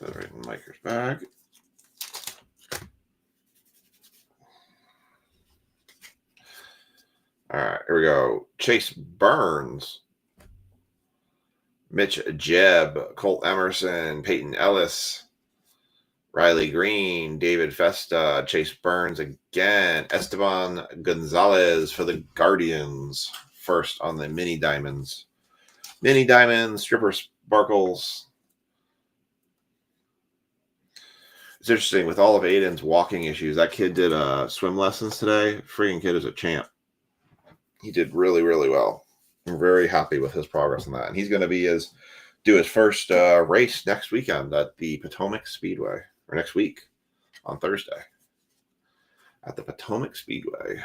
that right in Micah's bag. All right, here we go. Chase Burns, Mitch Jebb, Colt Emerson, Peyton Ellis, Riley Green, David Festa, Chase Burns again, Esteban Gonzalez for the Guardians, first on the Mini Diamonds. Mini Diamonds, Stripper Sparkles. It's interesting, with all of Aiden's walking issues, that kid did swim lessons today. Freaking kid is a champ. He did really, really well. I'm very happy with his progress on that. And he's going to do his first race next weekend at the Potomac Speedway. Or next week on Thursday at the Potomac Speedway.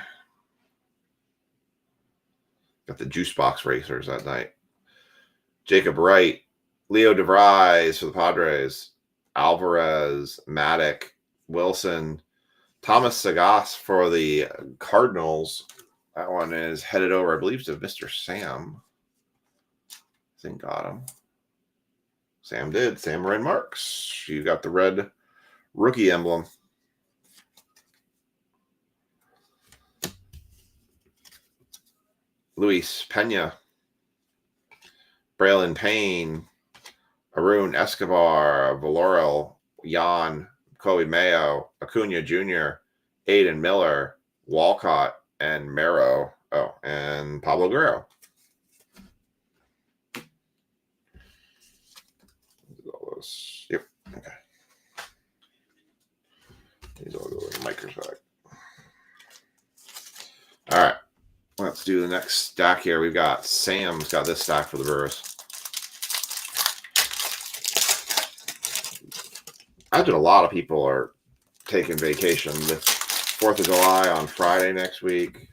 Got the Juice Box Racers that night. Jacob Wright, Leo DeVries for the Padres, Alvarez, Maddock, Wilson, Thomas Sagas for the Cardinals. That one is headed over, I believe, to Mr. Sam. I think got him. Sam did. Sam Marin Marks. You got the red rookie emblem. Luis Pena, Braylon Payne, Arun Escobar, Valorel, Jan, Kobe Mayo, Acuna Jr., Aiden Miller, Walcott, and Mero. Oh, and Pablo Guerrero. All those. Yep. Okay. These all go in the micro's bag. All right. Let's do the next stack here. We've got Sam's got this stack for the Brewers. I imagine a lot of people are taking vacation with 4th of July on Friday next week.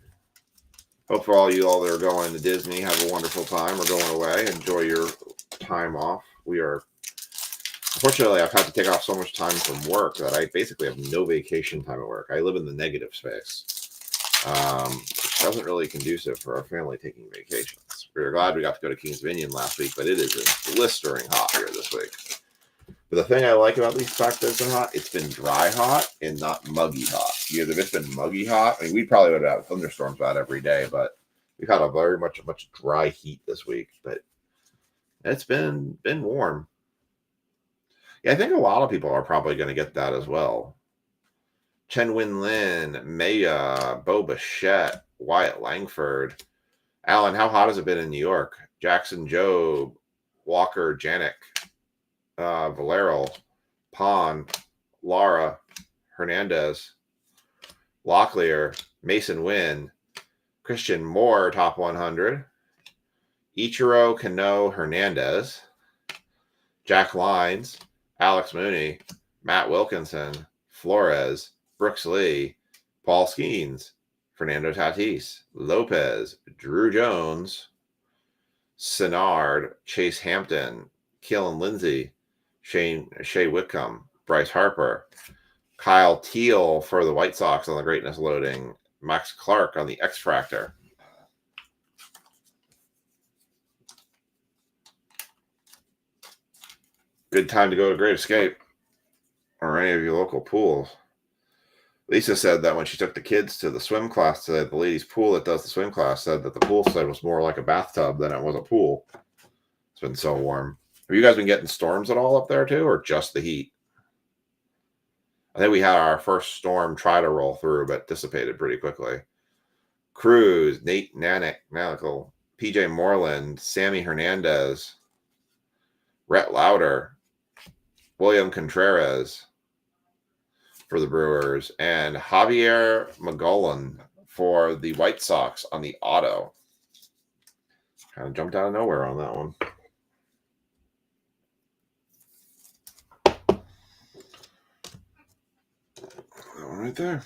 Hope for all you all that are going to Disney, have a wonderful time or going away. Enjoy your time off. Unfortunately, I've had to take off so much time from work that I basically have no vacation time at work. I live in the negative space, which doesn't really conducive for our family taking vacations. We're glad we got to go to Kings Dominion last week, but it is blistering hot here this week. But the thing I like about these tracks that's been hot, it's been dry hot and not muggy hot. If it's been muggy hot, I mean, we probably would have thunderstorms about every day, but we've had a much dry heat this week. But it's been warm. Yeah, I think a lot of people are probably going to get that as well. Chen Win Lin, Maya, Bo Bichette, Wyatt Langford. Alan, how hot has it been in New York? Jackson Jobe, Walker Janik, Valero, Pon, Lara, Hernandez, Locklear, Mason Wynn, Christian Moore, top 100, Ichiro Kano Hernandez, Jack Lines, Alex Mooney, Matt Wilkinson, Flores, Brooks Lee, Paul Skeens, Fernando Tatis, Lopez, Drew Jones, Sinnard, Chase Hampton, Keelan Lindsay, Shea Whitcomb, Bryce Harper, Kyle Teal for the White Sox on the Greatness Loading, Max Clark on the X Fractor. Good time to go to Great Escape or any of your local pools. Lisa said that when she took the kids to the swim class today, the ladies' pool that does the swim class said that the pool side was more like a bathtub than it was a pool. It's been so warm. Have you guys been getting storms at all up there too, or just the heat? I think we had our first storm try to roll through, but dissipated pretty quickly. Cruz, Nate Nanical, PJ Moreland, Sammy Hernandez, Rhett Lauder, William Contreras for the Brewers, and Javier Magolan for the White Sox on the auto. Kind of jumped out of nowhere on that one. That one right there.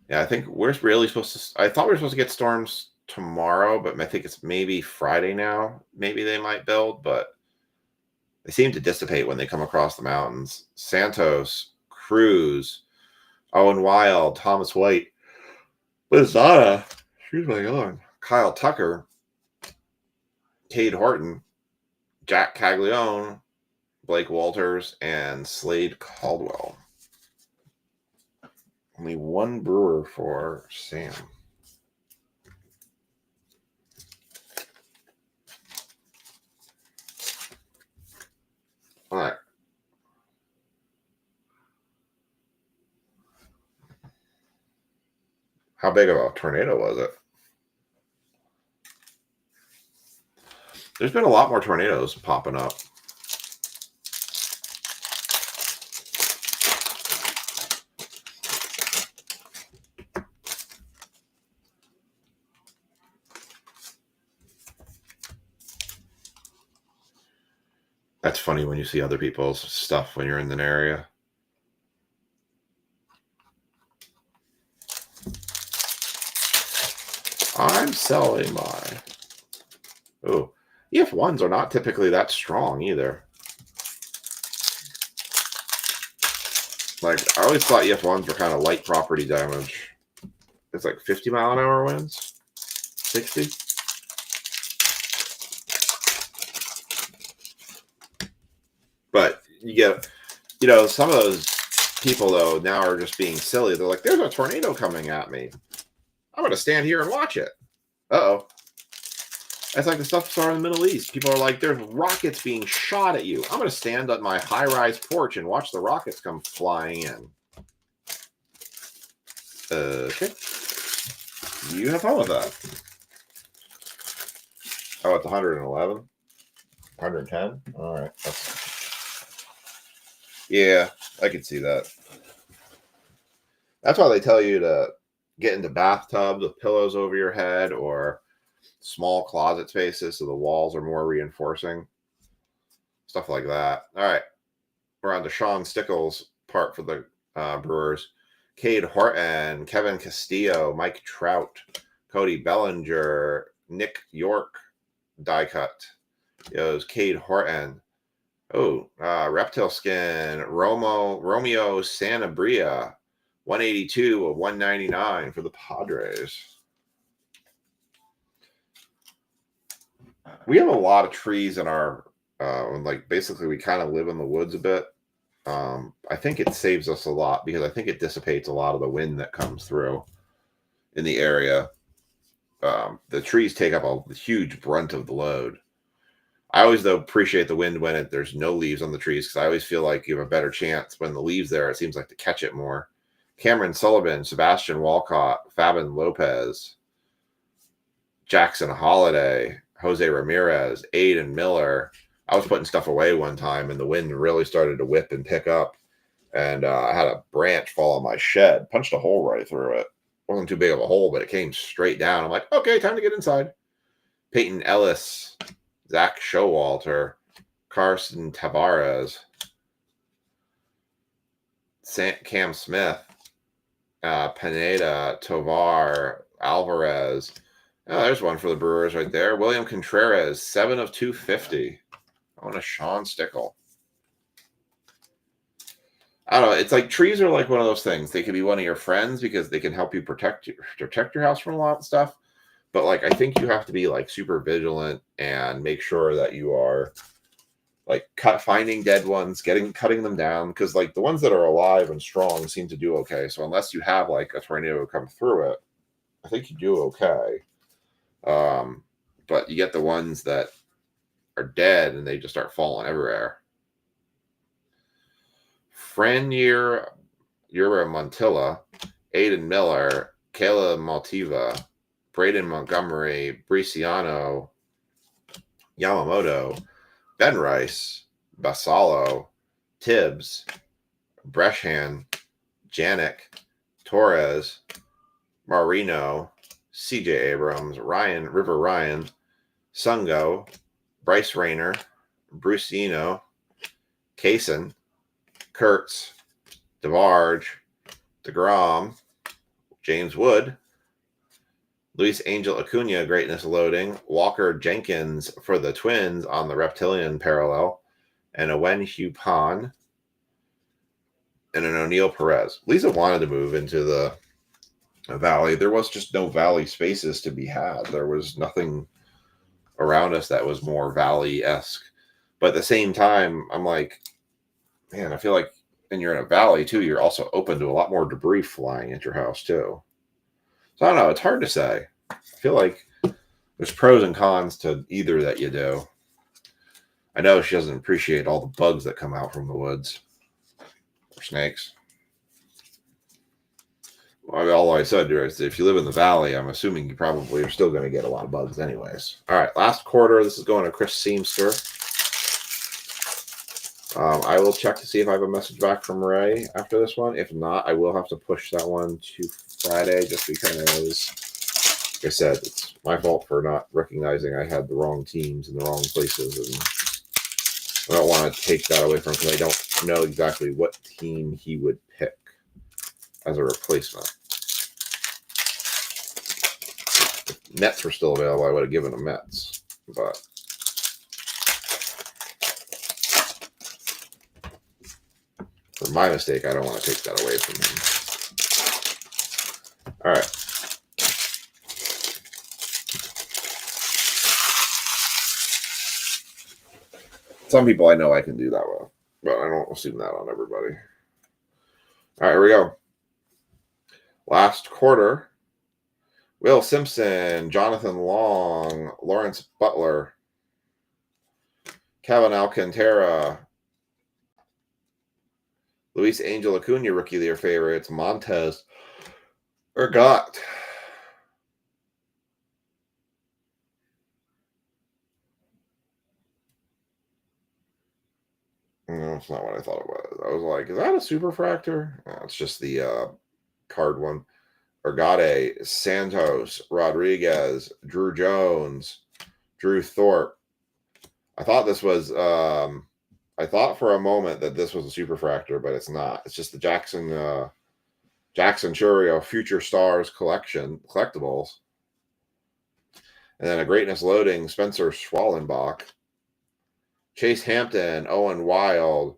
Yeah, I think we're really supposed to. I thought we were supposed to get storms tomorrow, but I think it's maybe Friday now. Maybe they might build, but they seem to dissipate when they come across the mountains. Santos, Cruz, Owen Wild, Thomas White, Lozada, excuse my God, Kyle Tucker, Cade Horton, Jack Caglione, Blake Walters, and Slade Caldwell. Only one Brewer for Sam. All right. How big of a tornado was it? There's been a lot more tornadoes popping up. That's funny when you see other people's stuff when you're in an area. I'm selling my... Oh, EF1s are not typically that strong either. Like, I always thought EF1s were kind of light property damage. It's like 50 mile an hour winds? 60? But you get, some of those People, though, now are just being silly. They're like, there's a tornado coming at me. I'm going to stand here and watch it. Uh-oh. That's like the stuff started in the Middle East. People are like, there's rockets being shot at you. I'm going to stand on my high-rise porch and watch the rockets come flying in. Okay. You have fun with that. Oh, it's 111? 110? All right. Yeah, I can see that. That's why they tell you to get into bathtubs with pillows over your head or small closet spaces so the walls are more reinforcing. Stuff like that. All right. We're on to Sean Stickles' part for the Brewers. Cade Horton, Kevin Castillo, Mike Trout, Cody Bellinger, Nick York, die cut. It Cade Horton. Oh, Reptile Skin, Romeo Sanabria, 182 of 199 for the Padres. We have a lot of trees in our, basically we kind of live in the woods a bit. I think it saves us a lot because I think it dissipates a lot of the wind that comes through in the area. The trees take up a huge brunt of the load. I always, though, appreciate the wind when there's no leaves on the trees because I always feel like you have a better chance when the leaves there. It seems like to catch it more. Cameron Sullivan, Sebastian Walcott, Fabian Lopez, Jackson Holiday, Jose Ramirez, Aiden Miller. I was putting stuff away one time and the wind really started to whip and pick up. And I had a branch fall on my shed, punched a hole right through it. Wasn't too big of a hole, but it came straight down. I'm like, okay, time to get inside. Peyton Ellis, Zach Showalter, Carson Tavares, Cam Smith, Pineda, Tovar, Alvarez. Oh, there's one for the Brewers right there. William Contreras, 7 of 250. I want a Sean Stickle. I don't know. It's like trees are like one of those things. They can be one of your friends because they can help you protect your house from a lot of stuff. But like, I think you have to be like super vigilant and make sure that you are like finding dead ones, cutting them down. Because like the ones that are alive and strong seem to do okay. So unless you have like a tornado come through it, I think you do okay. But you get the ones that are dead and they just start falling everywhere. Frenier Yura Montilla, Aiden Miller, Kayla Maltiva, Braden Montgomery, Briciano, Yamamoto, Ben Rice, Basalo, Tibbs, Breshan, Janik, Torres, Marino, CJ Abrams, River Ryan, Sungo, Bryce Rayner, Brucino, Kaysen, Kurtz, DeVarge, DeGrom, James Wood, Luis Angel Acuna, greatness loading, Walker Jenkins for the Twins on the Reptilian parallel, and a Wen-Hugh Pan, and an O'Neill Perez. Lisa wanted to move into the valley. There was just no valley spaces to be had. There was nothing around us that was more valley-esque. But at the same time, I'm like, man, I feel like when you're in a valley, too, you're also open to a lot more debris flying at your house, too. So I don't know. It's hard to say. I feel like there's pros and cons to either that you do. I know she doesn't appreciate all the bugs that come out from the woods. Or snakes. Well, all I said is if you live in the valley, I'm assuming you probably are still going to get a lot of bugs anyways. All right, last quarter. This is going to Chris Seamster. I will check to see if I have a message back from Ray after this one. If not, I will have to push that one to Friday just because, like I said, it's my fault for not recognizing I had the wrong teams in the wrong places. And I don't want to take that away from him because I don't know exactly what team he would pick as a replacement. If Mets were still available, I would have given him Mets. But for my mistake, I don't want to take that away from him. All right. Some people I know I can do that well, but I don't assume that on everybody. All right, here we go. Last quarter. Will Simpson, Jonathan Long, Lawrence Butler, Kevin Alcantara, Luis Angel Acuna, rookie of the year favorites, Montez Ergot. No, it's not what I thought it was. I was like, is that a superfractor? No, it's just the card one. Ergade, Santos, Rodriguez, Drew Jones, Drew Thorpe. I thought this was I thought for a moment that this was a superfractor, but it's not. It's just the Jackson Churio Future Stars collectibles. And then a Greatness Loading, Spencer Schwallenbach, Chase Hampton, Owen Wild,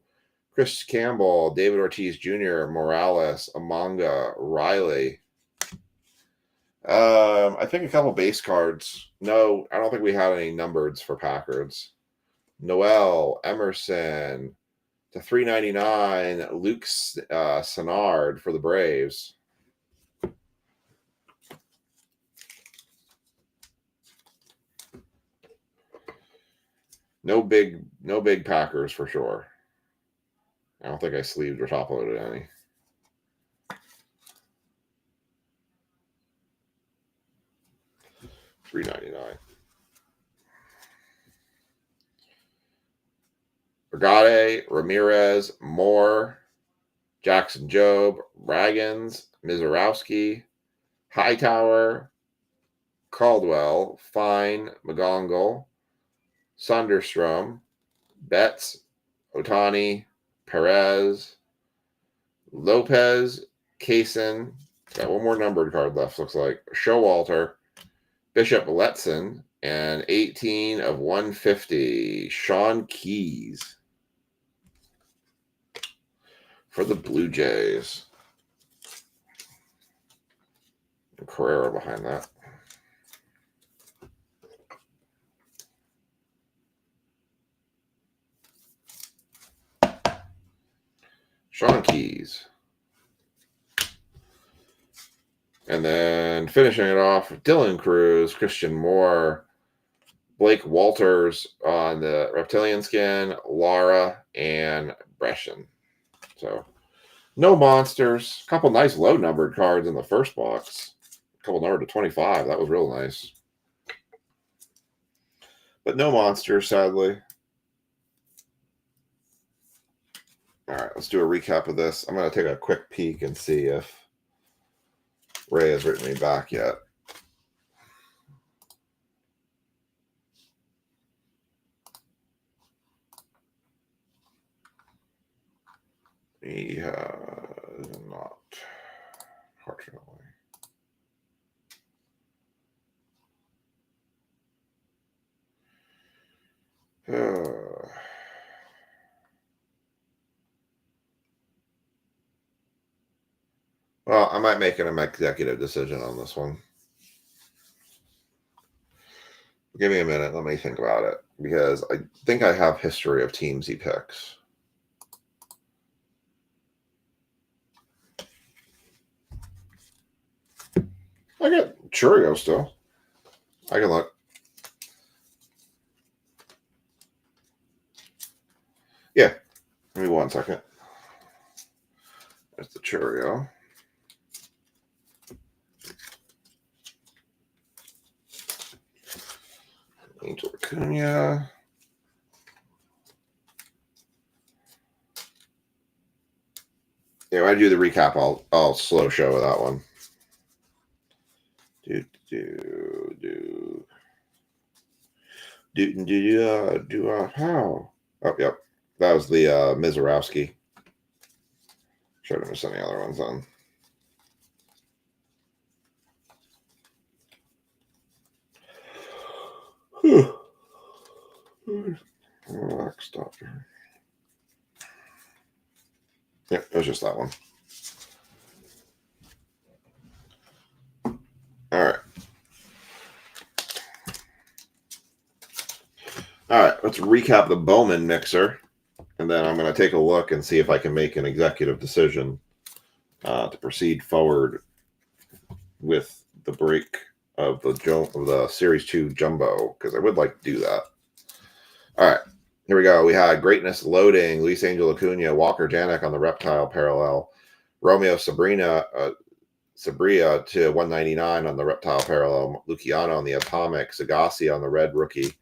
Chris Campbell, David Ortiz Jr., Morales, Amanga, Riley. I think a couple base cards. No, I don't think we had any numbereds for Packards. Noel, Emerson, to $3.99, Luke Sennard for the Braves. No big Packers for sure. I don't think I sleeved or top loaded any. $3.99. Brigade, Ramirez, Moore, Jackson Job, Raggins, Mizorowski, Hightower, Caldwell, Fine, McGonagall, Sonderstrom, Betts, Otani, Perez, Lopez, Kaysen. Got one more numbered card left, looks like. Showalter, Bishop Letson, and 18 of 150, Sean Keys for the Blue Jays. And Carrera behind that. Sean Keys. And then finishing it off, Dylan Cruz, Christian Moore, Blake Walters on the Reptilian Skin, Lara, and Brescian. So no monsters. A couple nice low-numbered cards in the first box. A couple numbered to 25. That was real nice. But no monsters, sadly. All right, let's do a recap of this. I'm going to take a quick peek and see if Ray has written me back yet. He has not, fortunately. Well, I might make an executive decision on this one. Give me a minute. Let me think about it, because I think I have history of teams he picks. I got Churio still. I can look. Yeah. Give me 1 second. There's the Churio. Angel Acuna. Yeah, when I do the recap, I'll slow show that one. How? Oh, yep. That was the Mizorowski. Showed him some of the other ones on. Relax, doctor. Yep, it was just that one. All right. All right, let's recap the Bowman mixer, and then I'm going to take a look and see if I can make an executive decision to proceed forward with the break of the Series 2 Jumbo, because I would like to do that. All right, here we go. We had Greatness Loading, Luis Angel Acuna, Walker Janek on the Reptile Parallel, Romeo Sabria to 199 on the Reptile Parallel, Luciano on the Atomic, Sagassi on the Red Rookie,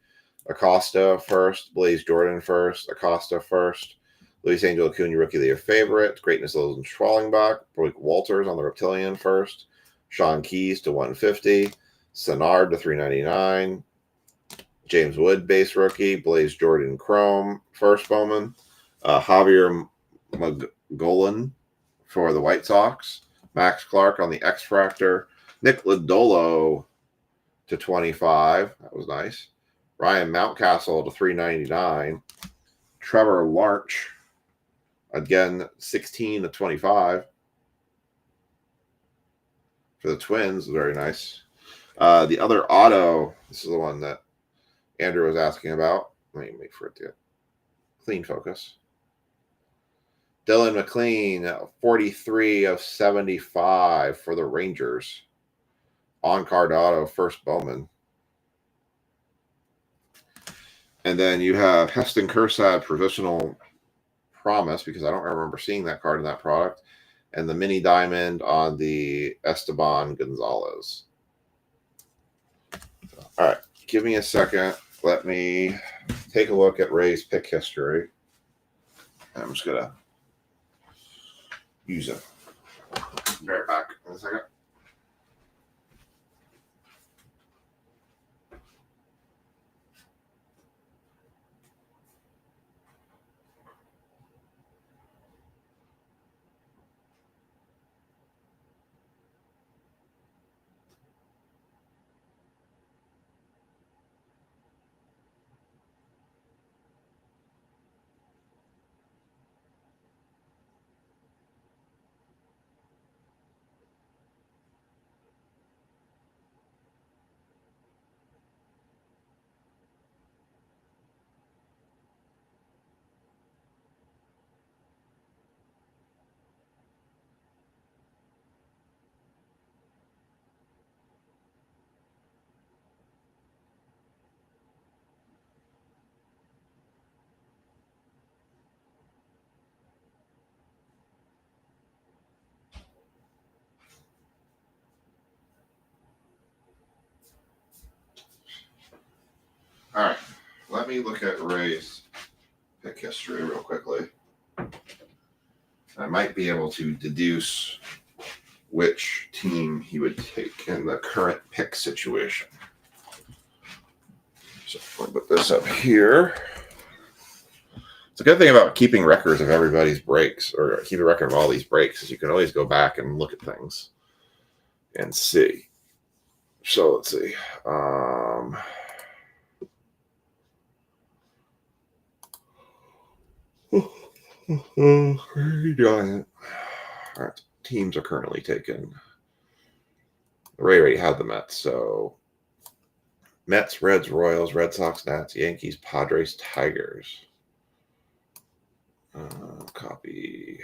Acosta first, Blaze Jordan first, Acosta first, Luis Angel Acuna Rookie of the Year favorite, Greatness Loading Schwallenbach, Blake Walters on the Reptilian first, Sean Keys to 150, Senard to 399, James Wood base rookie, Blaze Jordan Chrome first Bowman, Javier Magolan for the White Sox, Max Clark on the X Fractor, Nick Lodolo to 25. That was nice. Ryan Mountcastle to 399. Trevor Larch, again, 16 to 25 for the Twins. Very nice. The other auto, this is the one that Andrew was asking about. Let me make for it to clean focus. Dylan McLean, 43 of 75 for the Rangers. On-card auto, first Bowman. And then you have Heston Kjerstad, Provisional Promise, because I don't remember seeing that card in that product. And the Mini Diamond on the Esteban Gonzalez. All right, give me a second. Let me take a look at Ray's pick history. I'm just going to use it. Be right back in a second. All right, let me look at Ray's pick history real quickly. I might be able to deduce which team he would take in the current pick situation. So I'll put this up here. It's a good thing about keeping records of everybody's breaks, or keep a record of all these breaks, is you can always go back and look at things and see. So let's see. Giant. All right, teams are currently taken. Ray already had the Mets, so Mets, Reds, Royals, Red Sox, Nats, Yankees, Padres, Tigers. Copy.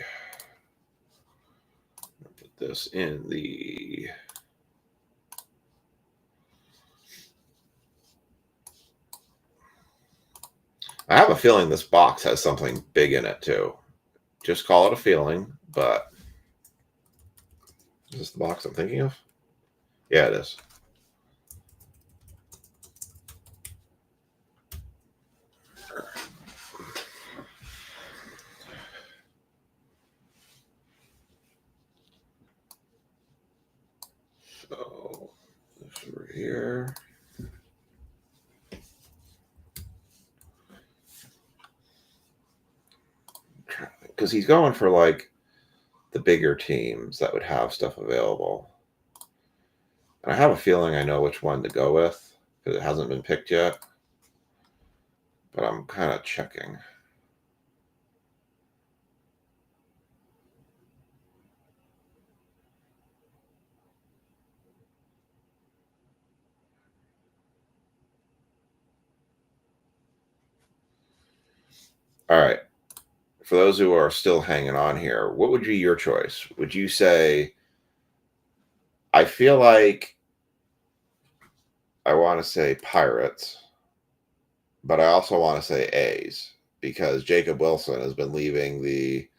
Put this in the. I have a feeling this box has something big in it too. Just call it a feeling, but is this the box I'm thinking of? Yeah, it is. So this over here. Because he's going for like the bigger teams that would have stuff available. And I have a feeling I know which one to go with because it hasn't been picked yet. But I'm kind of checking. All right. for those who are still hanging on here, what would be your choice? Would you say, I feel like I want to say Pirates, but I also want to say A's because Jacob Wilson has been leading the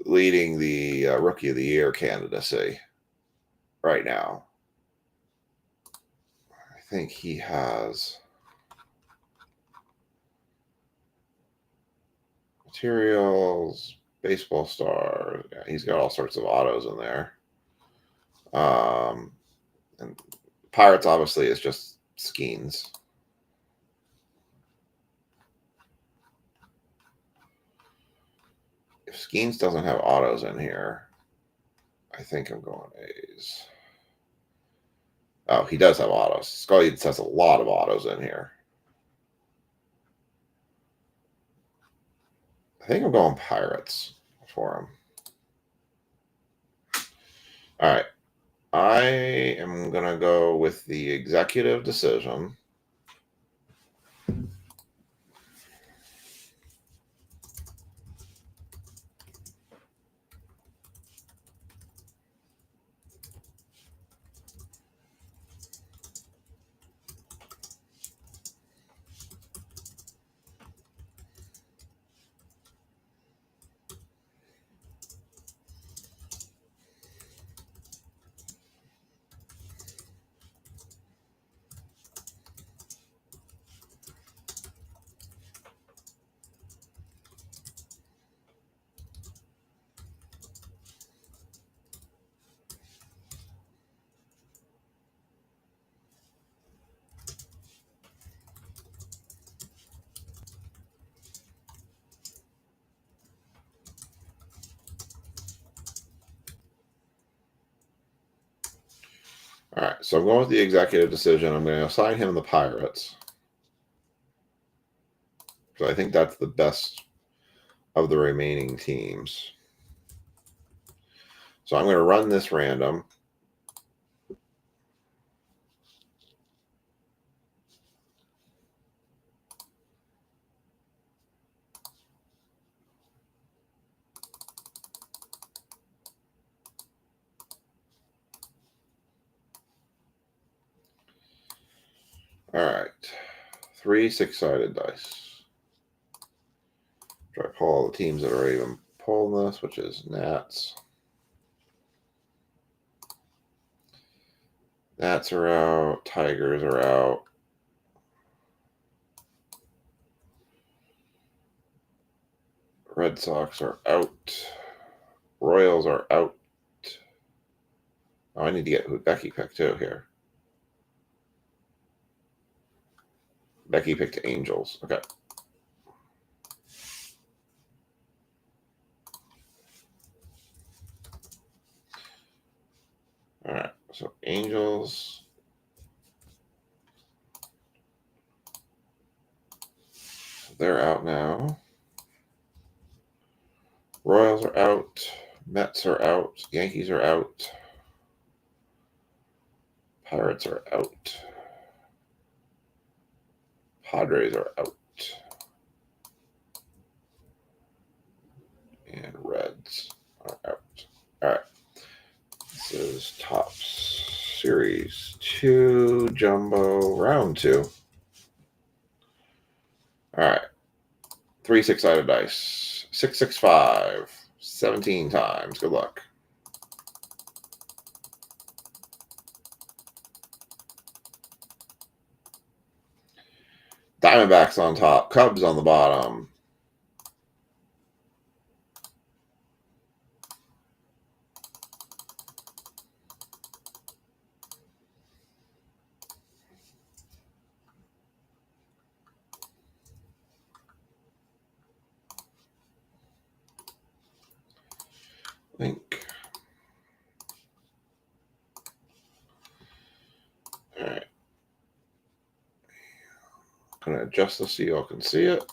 Rookie of the Year candidacy right now. I think he has materials, baseball star. Yeah, he's got all sorts of autos in there. And Pirates obviously is just Skeens. If Skeens doesn't have autos in here, I think I'm going A's. Oh, he does have autos. Scully has a lot of autos in here. I think I'm going Pirates for him. All right. I am going to go with the executive decision. All right, so I'm going with the executive decision. I'm going to assign him the Pirates. So I think that's the best of the remaining teams. So I'm going to run this random. All right, 3 6-sided dice. Try to pull all the teams that are even pulling this, which is Nats. Nats are out. Tigers are out. Red Sox are out. Royals are out. Oh, I need to get who Becky picked too here. Becky picked Angels. Okay. All right. So Angels. They're out now. Royals are out. Mets are out. Yankees are out. Pirates are out. Padres are out. And Reds are out. All right. This is Topps Series 2 Jumbo Round 2. All right. 3 6-sided dice. 6 6 5. 17 times. Good luck. Diamondbacks on top. Cubs on the bottom. Link. All right. I'm going to adjust this so you all can see it.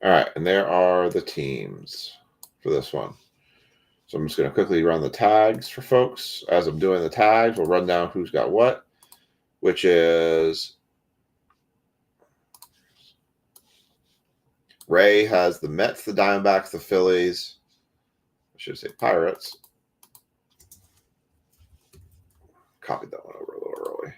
All right, and there are the teams for this one. So I'm just going to quickly run the tags for folks. As I'm doing the tags, we'll run down who's got what, which is Ray has the Mets, the Diamondbacks, the Phillies. I should say Pirates. Copied that one over a little early.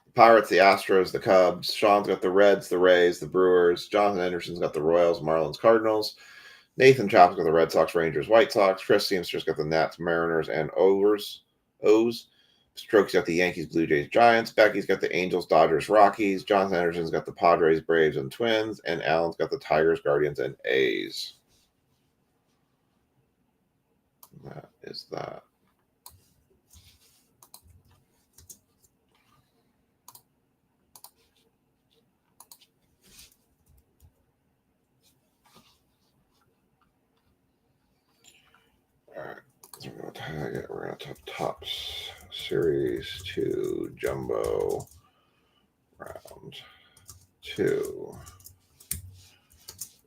The Pirates, the Astros, the Cubs. Sean's got the Reds, the Rays, the Brewers. Jonathan Anderson's got the Royals, Marlins, Cardinals. Nathan Chop's got the Red Sox, Rangers, White Sox. Chris Seamster's got the Nats, Mariners, and O's. Stroke's got the Yankees, Blue Jays, Giants. Becky's got the Angels, Dodgers, Rockies. Jonathan Anderson's got the Padres, Braves, and Twins. And Allen's got the Tigers, Guardians, and A's. That is that. All right, so we're going to tag it. We're going to Topps Series 2 Jumbo Round 2.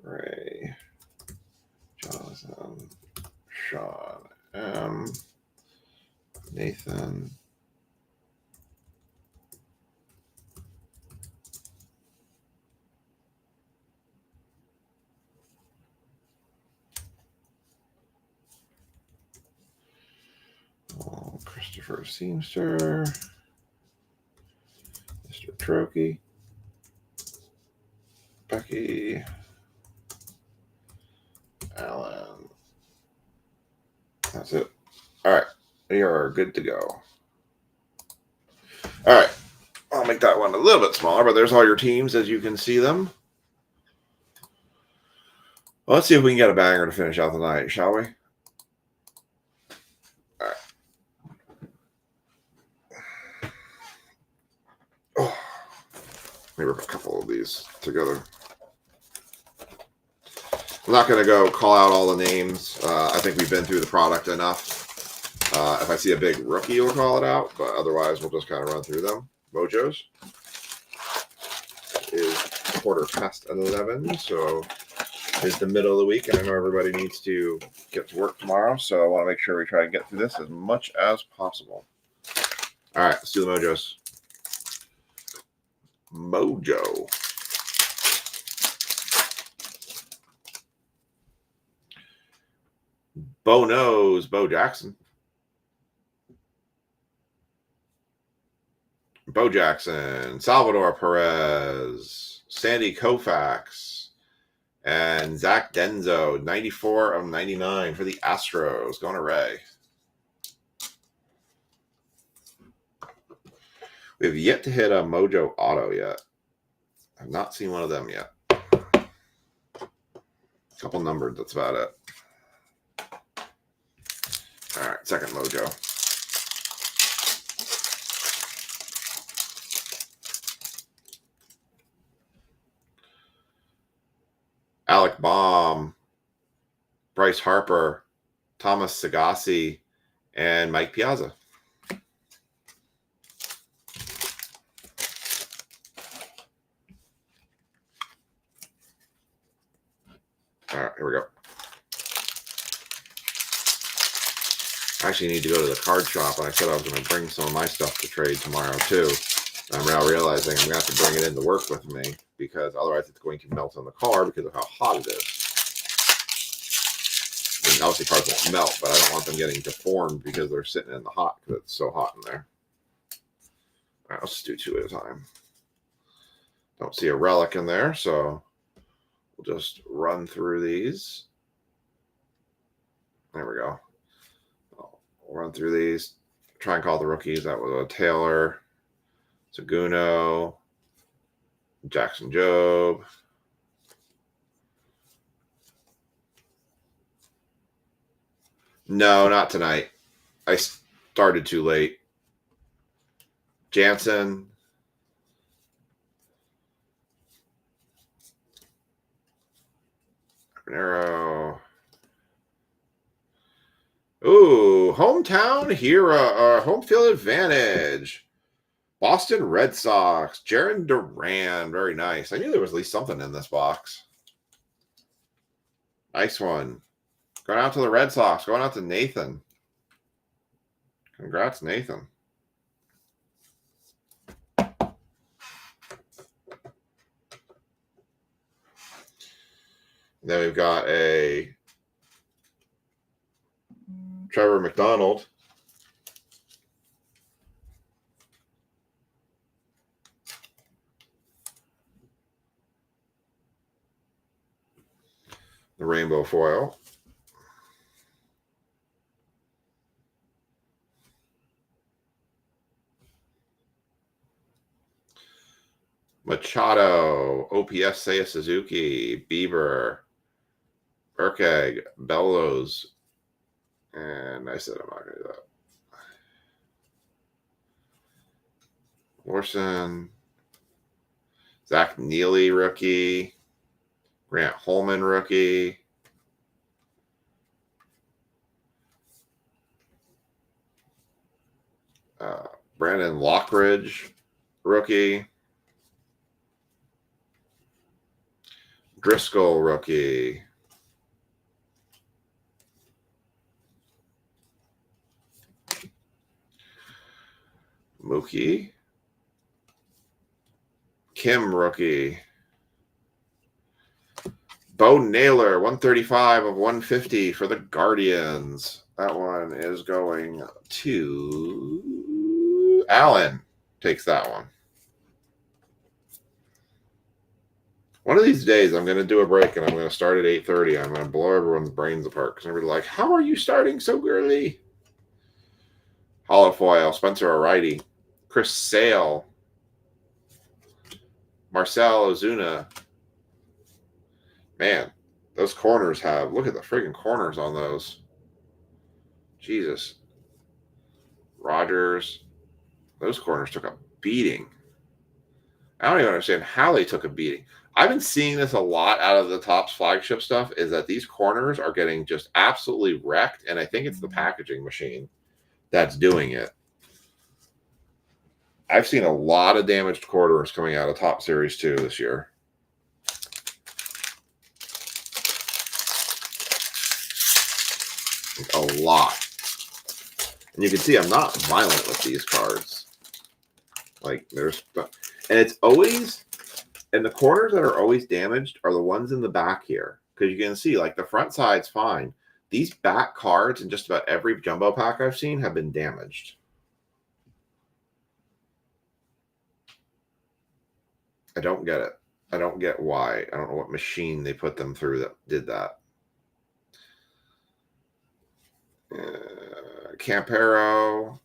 Ray, Jonathan, Sean M, Nathan, Christopher Seamster, Mr. Trokey, Becky, Allen. That's it. All right, we are good to go. All right, I'll make that one a little bit smaller, but there's all your teams as you can see them. Well, let's see if we can get a banger to finish out the night, shall we? All right. Oh, maybe a couple of these together. I'm not going to go call out all the names. I think we've been through the product enough. If I see a big rookie, we'll call it out, but otherwise we'll just kind of run through them. Mojos is quarter past 11, so it's the middle of the week, and I know everybody needs to get to work tomorrow, so I want to make sure we try and get through this as much as possible. All right, let's do the Mojos. Mojo. Bo knows Bo Jackson. Bo Jackson, Salvador Perez, Sandy Koufax, and Zach Denzo, 94 of 99 for the Astros. Going to Ray. We have yet to hit a Mojo Auto yet. I've not seen one of them yet. A couple numbered, that's about it. All right, second Mojo. Alec Baum, Bryce Harper, Thomas Sagassi, and Mike Piazza. All right, here we go. I actually need to go to the card shop, and I said I was going to bring some of my stuff to trade tomorrow, too. I'm now realizing I'm going to have to bring it in to work with me, because otherwise it's going to melt on the car because of how hot it is. I mean, obviously cards won't melt, but I don't want them getting deformed because they're sitting in the hot because it's so hot in there. All right, let's do two at a time. Don't see a relic in there, so we'll just run through these. There we go. We'll run through these. Try and call the rookies. That was a Taylor, Seguno, Jackson Jobe. No, not tonight. I started too late. Jansen. Arrow. Ooh, hometown hero, home field advantage. Boston Red Sox, Jaron Duran. Very nice. I knew there was at least something in this box. Nice one. Going out to the Red Sox. Going out to Nathan. Congrats, Nathan. Then we've got a Trevor McDonald. The rainbow foil. Machado, OPS Seiya Suzuki, Bieber, Urkeg, Bellows, and I said I'm not going to do that. Orson, Zach Neely, rookie, Grant Holman, rookie. Brandon Lockridge, rookie. Driscoll, rookie. Mookie. Kim, rookie. Bo Naylor, 135 of 150 for the Guardians. That one is going to Allen. Takes that one. One of these days, I'm going to do a break, and I'm going to start at 8:30. I'm going to blow everyone's brains apart because everybody's like, how are you starting so early? Holofoil, Spencer O'Reilly, Chris Sale, Marcel Ozuna. Man, those corners have, look at the friggin' corners on those. Jesus. Rogers, those corners took a beating. I don't even understand how they took a beating. I've been seeing this a lot out of the Topps flagship stuff, is that these corners are getting just absolutely wrecked, and I think it's the packaging machine that's doing it. I've seen a lot of damaged corners coming out of Top Series 2 this year. A lot. And you can see I'm not violent with these cards. Like, there's... And it's always... And the corners that are always damaged are the ones in the back here. Because you can see, like, the front side's fine. These back cards in just about every jumbo pack I've seen have been damaged. I don't get it. I don't get why. I don't know what machine they put them through that did that. Campero,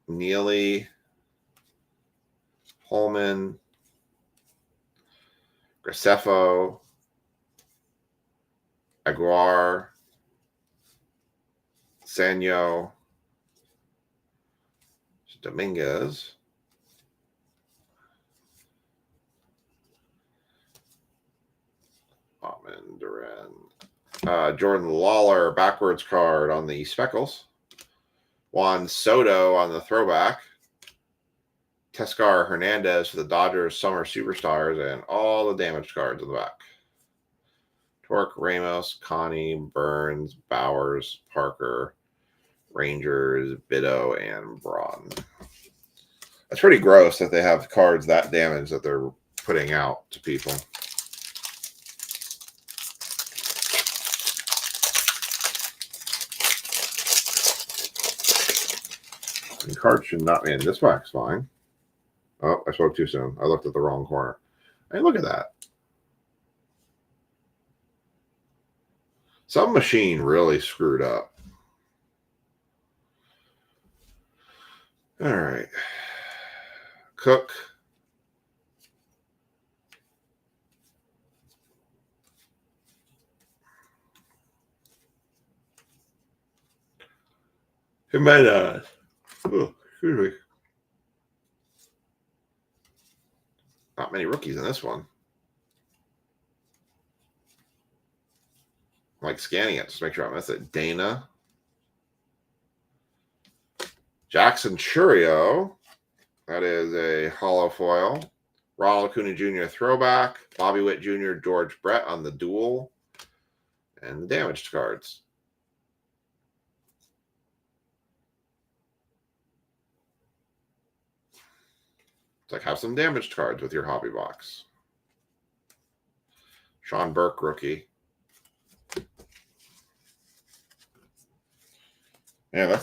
Neely, Holman, Graceffo, Aguilar, Sanyo, Dominguez, Bowman, Duran, Jordan Lawler, backwards card on the Speckles, Juan Soto on the throwback, Teoscar Hernandez for the Dodgers Summer Superstars, and all the damaged cards in the back. Torque, Ramos, Connie, Burns, Bowers, Parker, Rangers, Bitto, and Braun. That's pretty gross that they have cards that damaged that they're putting out to people. The card should not be in. This pack's fine. Oh, I spoke too soon. I looked at the wrong corner. Hey, look at that. Some machine really screwed up. All right. Cook. Jimenez. Oh, excuse me. Not many rookies in this one. I'm like scanning it just to make sure I miss it. Dana. Jackson Churio. That is a hollow foil. Ronald Acuna Jr. throwback. Bobby Witt Jr. George Brett on the duel. And the damaged cards. It's like have some damaged cards with your hobby box. Sean Burke rookie. Yeah,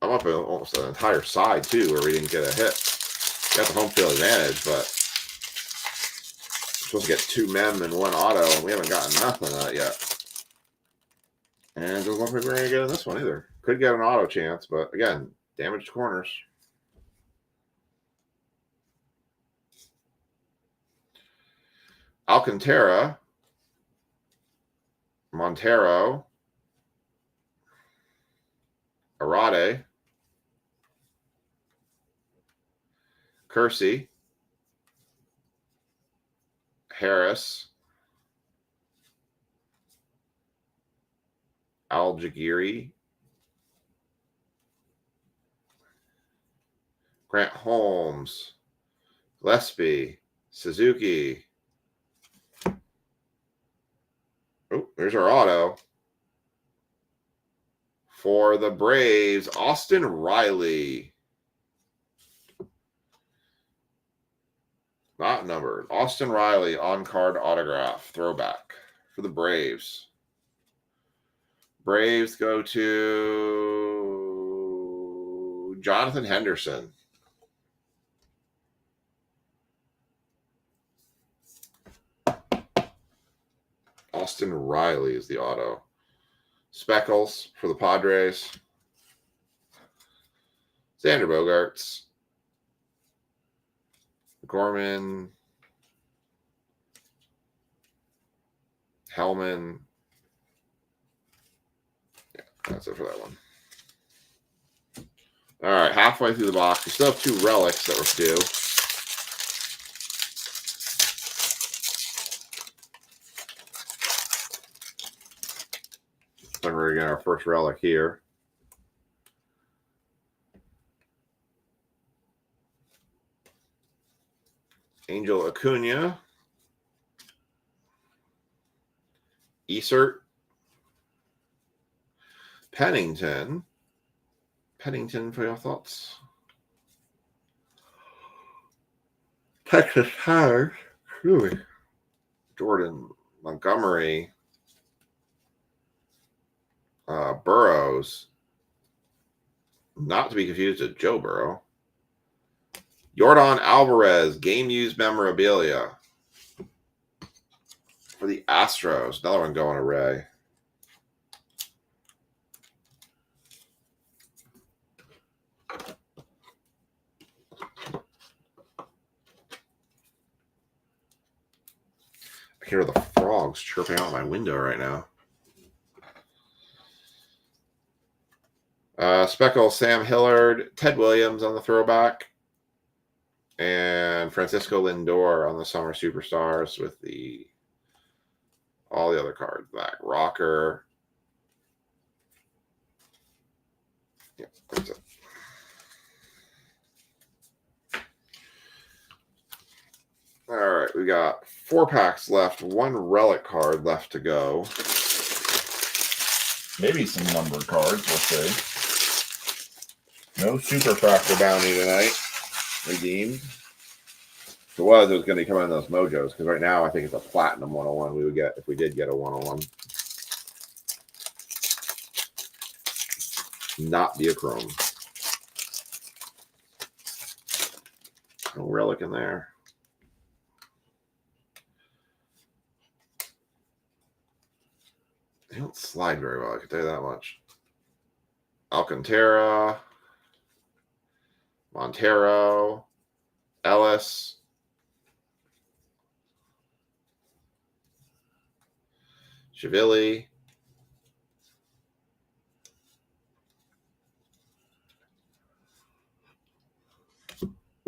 I'm up in almost an entire side too where we didn't get a hit. Got the home field advantage, but we're supposed to get 2 mem and 1 auto, and we haven't gotten nothing on it yet. And it doesn't look like we're going to get in this one either. Could get an auto chance, but again, damaged corners. Alcantara, Montero, Arade, Kersey, Harris, Al-Jagiri, Grant Holmes, Gillespie, Suzuki. Oh, there's our auto. For the Braves, Austin Riley. Not numbered. Austin Riley on-card autograph. Throwback for the Braves. Braves go to Jonathan Henderson. Austin Riley is the auto. Speckles for the Padres. Xander Bogaerts. Gorman. Hellman. Yeah, that's it for that one. All right, halfway through the box. We still have 2 relics that were due. So we're going to get our first relic here. Angel Acuna. Esert. Pennington. Pennington for your thoughts. Texas Tires. Jordan Montgomery. Burrows. Not to be confused with Joe Burrow. Yordan Alvarez, game used memorabilia for the Astros. Another one going to Ray. I hear the frogs chirping out my window right now. Speckle, Sam Hillard, Ted Williams on the throwback. And Francisco Lindor on the Summer Superstars with all the other cards back. Rocker. Yeah, that's it. All right, we got 4 packs left. 1 relic card left to go. Maybe some numbered cards. We'll see. No Super Fractor Bounty tonight. Redeemed. If it was going to be coming in those Mojos, because right now I think it's a Platinum 101 we would get if we did get a 101. Not be a Chrome. No relic in there. They don't slide very well, I can tell you that much. Alcantara. Montero. Ellis. Chivilli.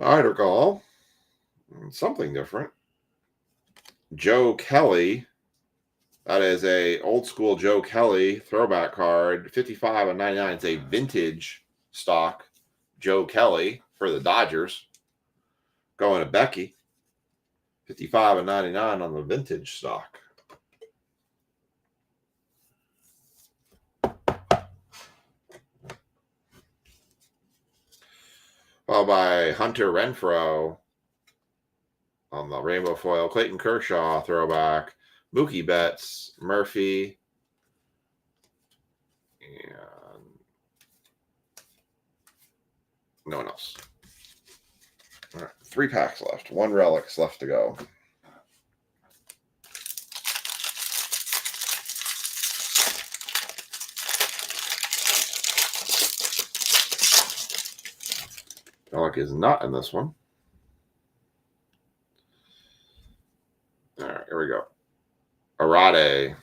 Article. Something different. Joe Kelly. That is a old school Joe Kelly throwback card. 55 and 99. It's a vintage stock Joe Kelly for the Dodgers. Going to Becky. 55 and 99 on the vintage stock. Followed by Hunter Renfroe on the rainbow foil. Clayton Kershaw throwback. Mookie Betts, Murphy, and no one else. All right, 3 packs left. 1 relics left to go. Relic is not in this one. All right, here we go. Arade,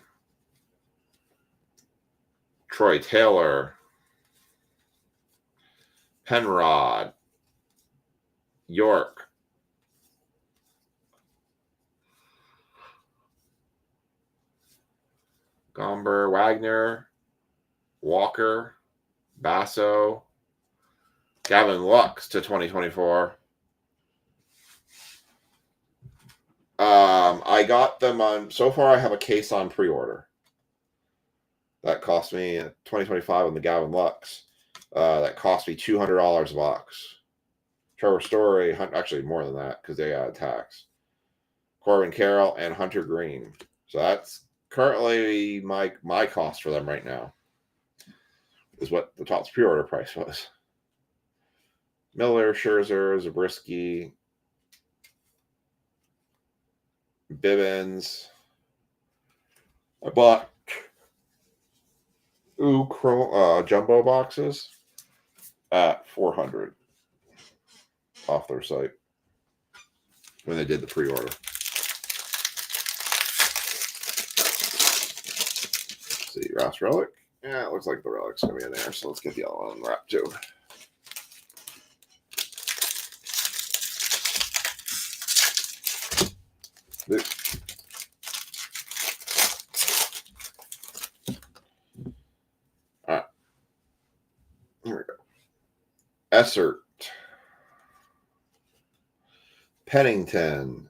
Troy Taylor, Penrod, York, Gomber, Wagner, Walker, Basso, Gavin Lux to 2024. I got them on, so far I have a case on pre-order. That cost me 2025 on the Gavin Lux. That cost me $200 a box. Trevor Story, actually more than that because they added tax. Corbin Carroll and Hunter Green. So that's currently my cost for them right now. Is what the Topps pre-order price was. Miller, Scherzer, Zabriskie, Bibbins. I bought jumbo boxes at $400 off their site when they did the pre-order. See, Ross Relic. Yeah, it looks like the Relic's gonna be in there, so let's get the other one wrapped too. All right, here we go. Essert, Pennington,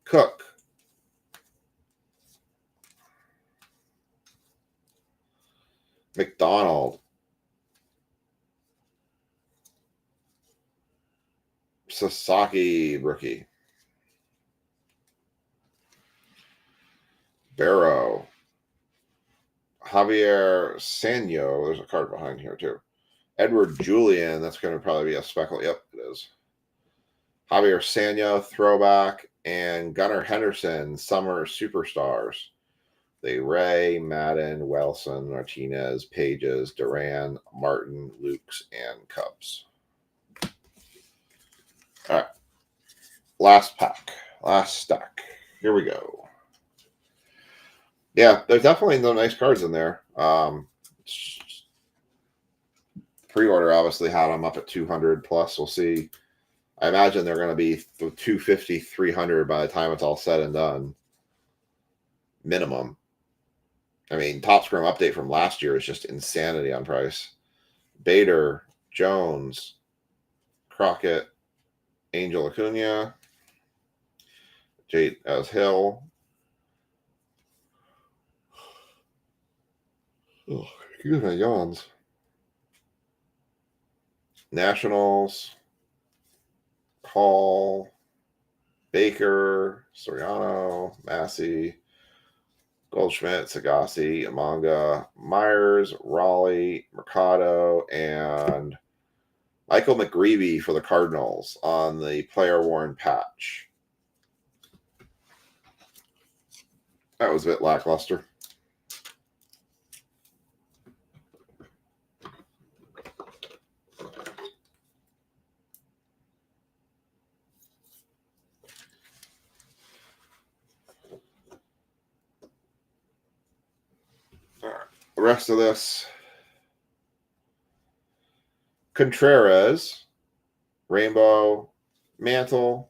Cook, McDonald, Sasaki rookie, Barrow, Javier Sanyo. There's a card behind here too. Edward Julian. That's going to probably be a speckle. Yep, it is. Javier Sanyo throwback and Gunnar Henderson Summer Superstars. They Ray, Madden, Welson, Martinez, Pages, Duran, Martin, Lukes, and Cubs. All right. Last pack. Last stack. Here we go. Yeah, there's definitely some nice cards in there. Pre-order obviously had them up at 200 plus. We'll see. I imagine they're going to be 250, 300 by the time it's all said and done. Minimum. I mean, Topps Chrome update from last year is just insanity on price. Bader, Jones, Crockett, Angel Acuna, Jade as Hill. Oh, excuse my yawns. Nationals, Hall, Baker, Soriano, Massey, Goldschmidt, Sagasi, Amanga, Myers, Raleigh, Mercado, and Michael McGreevy for the Cardinals on the player-worn patch. That was a bit lackluster. All right. The rest of this. Contreras, Rainbow, Mantle,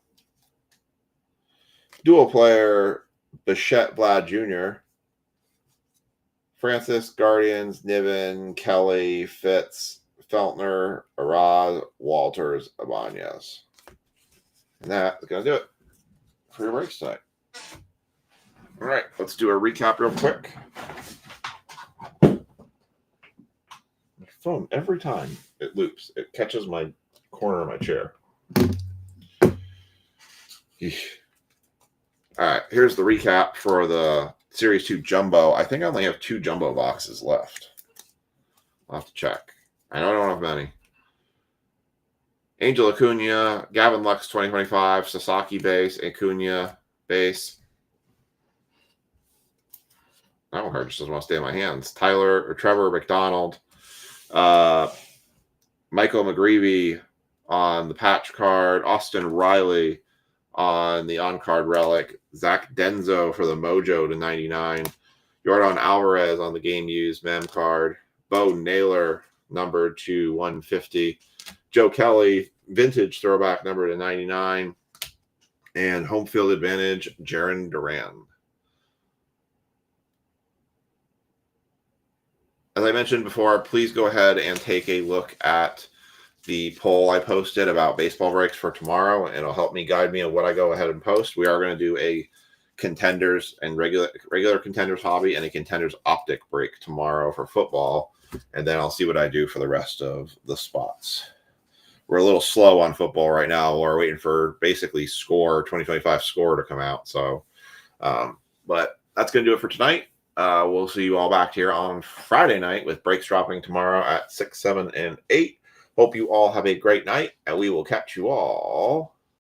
dual player, Bichette Vlad Jr., Francis, Guardians, Niven, Kelly, Fitz, Feltner, Arad, Walters, Ibanez. And that is going to do it for your breaks tonight. All right, let's do a recap real quick. My phone, every time it loops, it catches my corner of my chair. All right, here's the recap for the Series 2 Jumbo. I think I only have 2 Jumbo boxes left. I'll have to check. I know I don't have many. Angel Acuna, Gavin Lux 2025, Sasaki base, Acuna base. That one hurt, just doesn't want to stay in my hands. Trevor McDonald, Michael McGreevy on the patch card, Austin Riley on the on-card relic, Zach Denzo for the Mojo to 99, Yordan Alvarez on the game-used mem card, Bo Naylor numbered to 150, Joe Kelly vintage throwback number to 99, and home field advantage Jarren Duran. As I mentioned before, please go ahead and take a look at the poll I posted about baseball breaks for tomorrow. It'll help me guide me on what I go ahead and post. We are going to do a contenders and regular contenders hobby and a contenders optic break tomorrow for football. And then I'll see what I do for the rest of the spots. We're a little slow on football right now. We're waiting for basically 2025 score to come out. So, but that's going to do it for tonight. We'll see you all back here on Friday night with breaks dropping tomorrow at 6, 7, and 8. Hope you all have a great night, and we will catch you all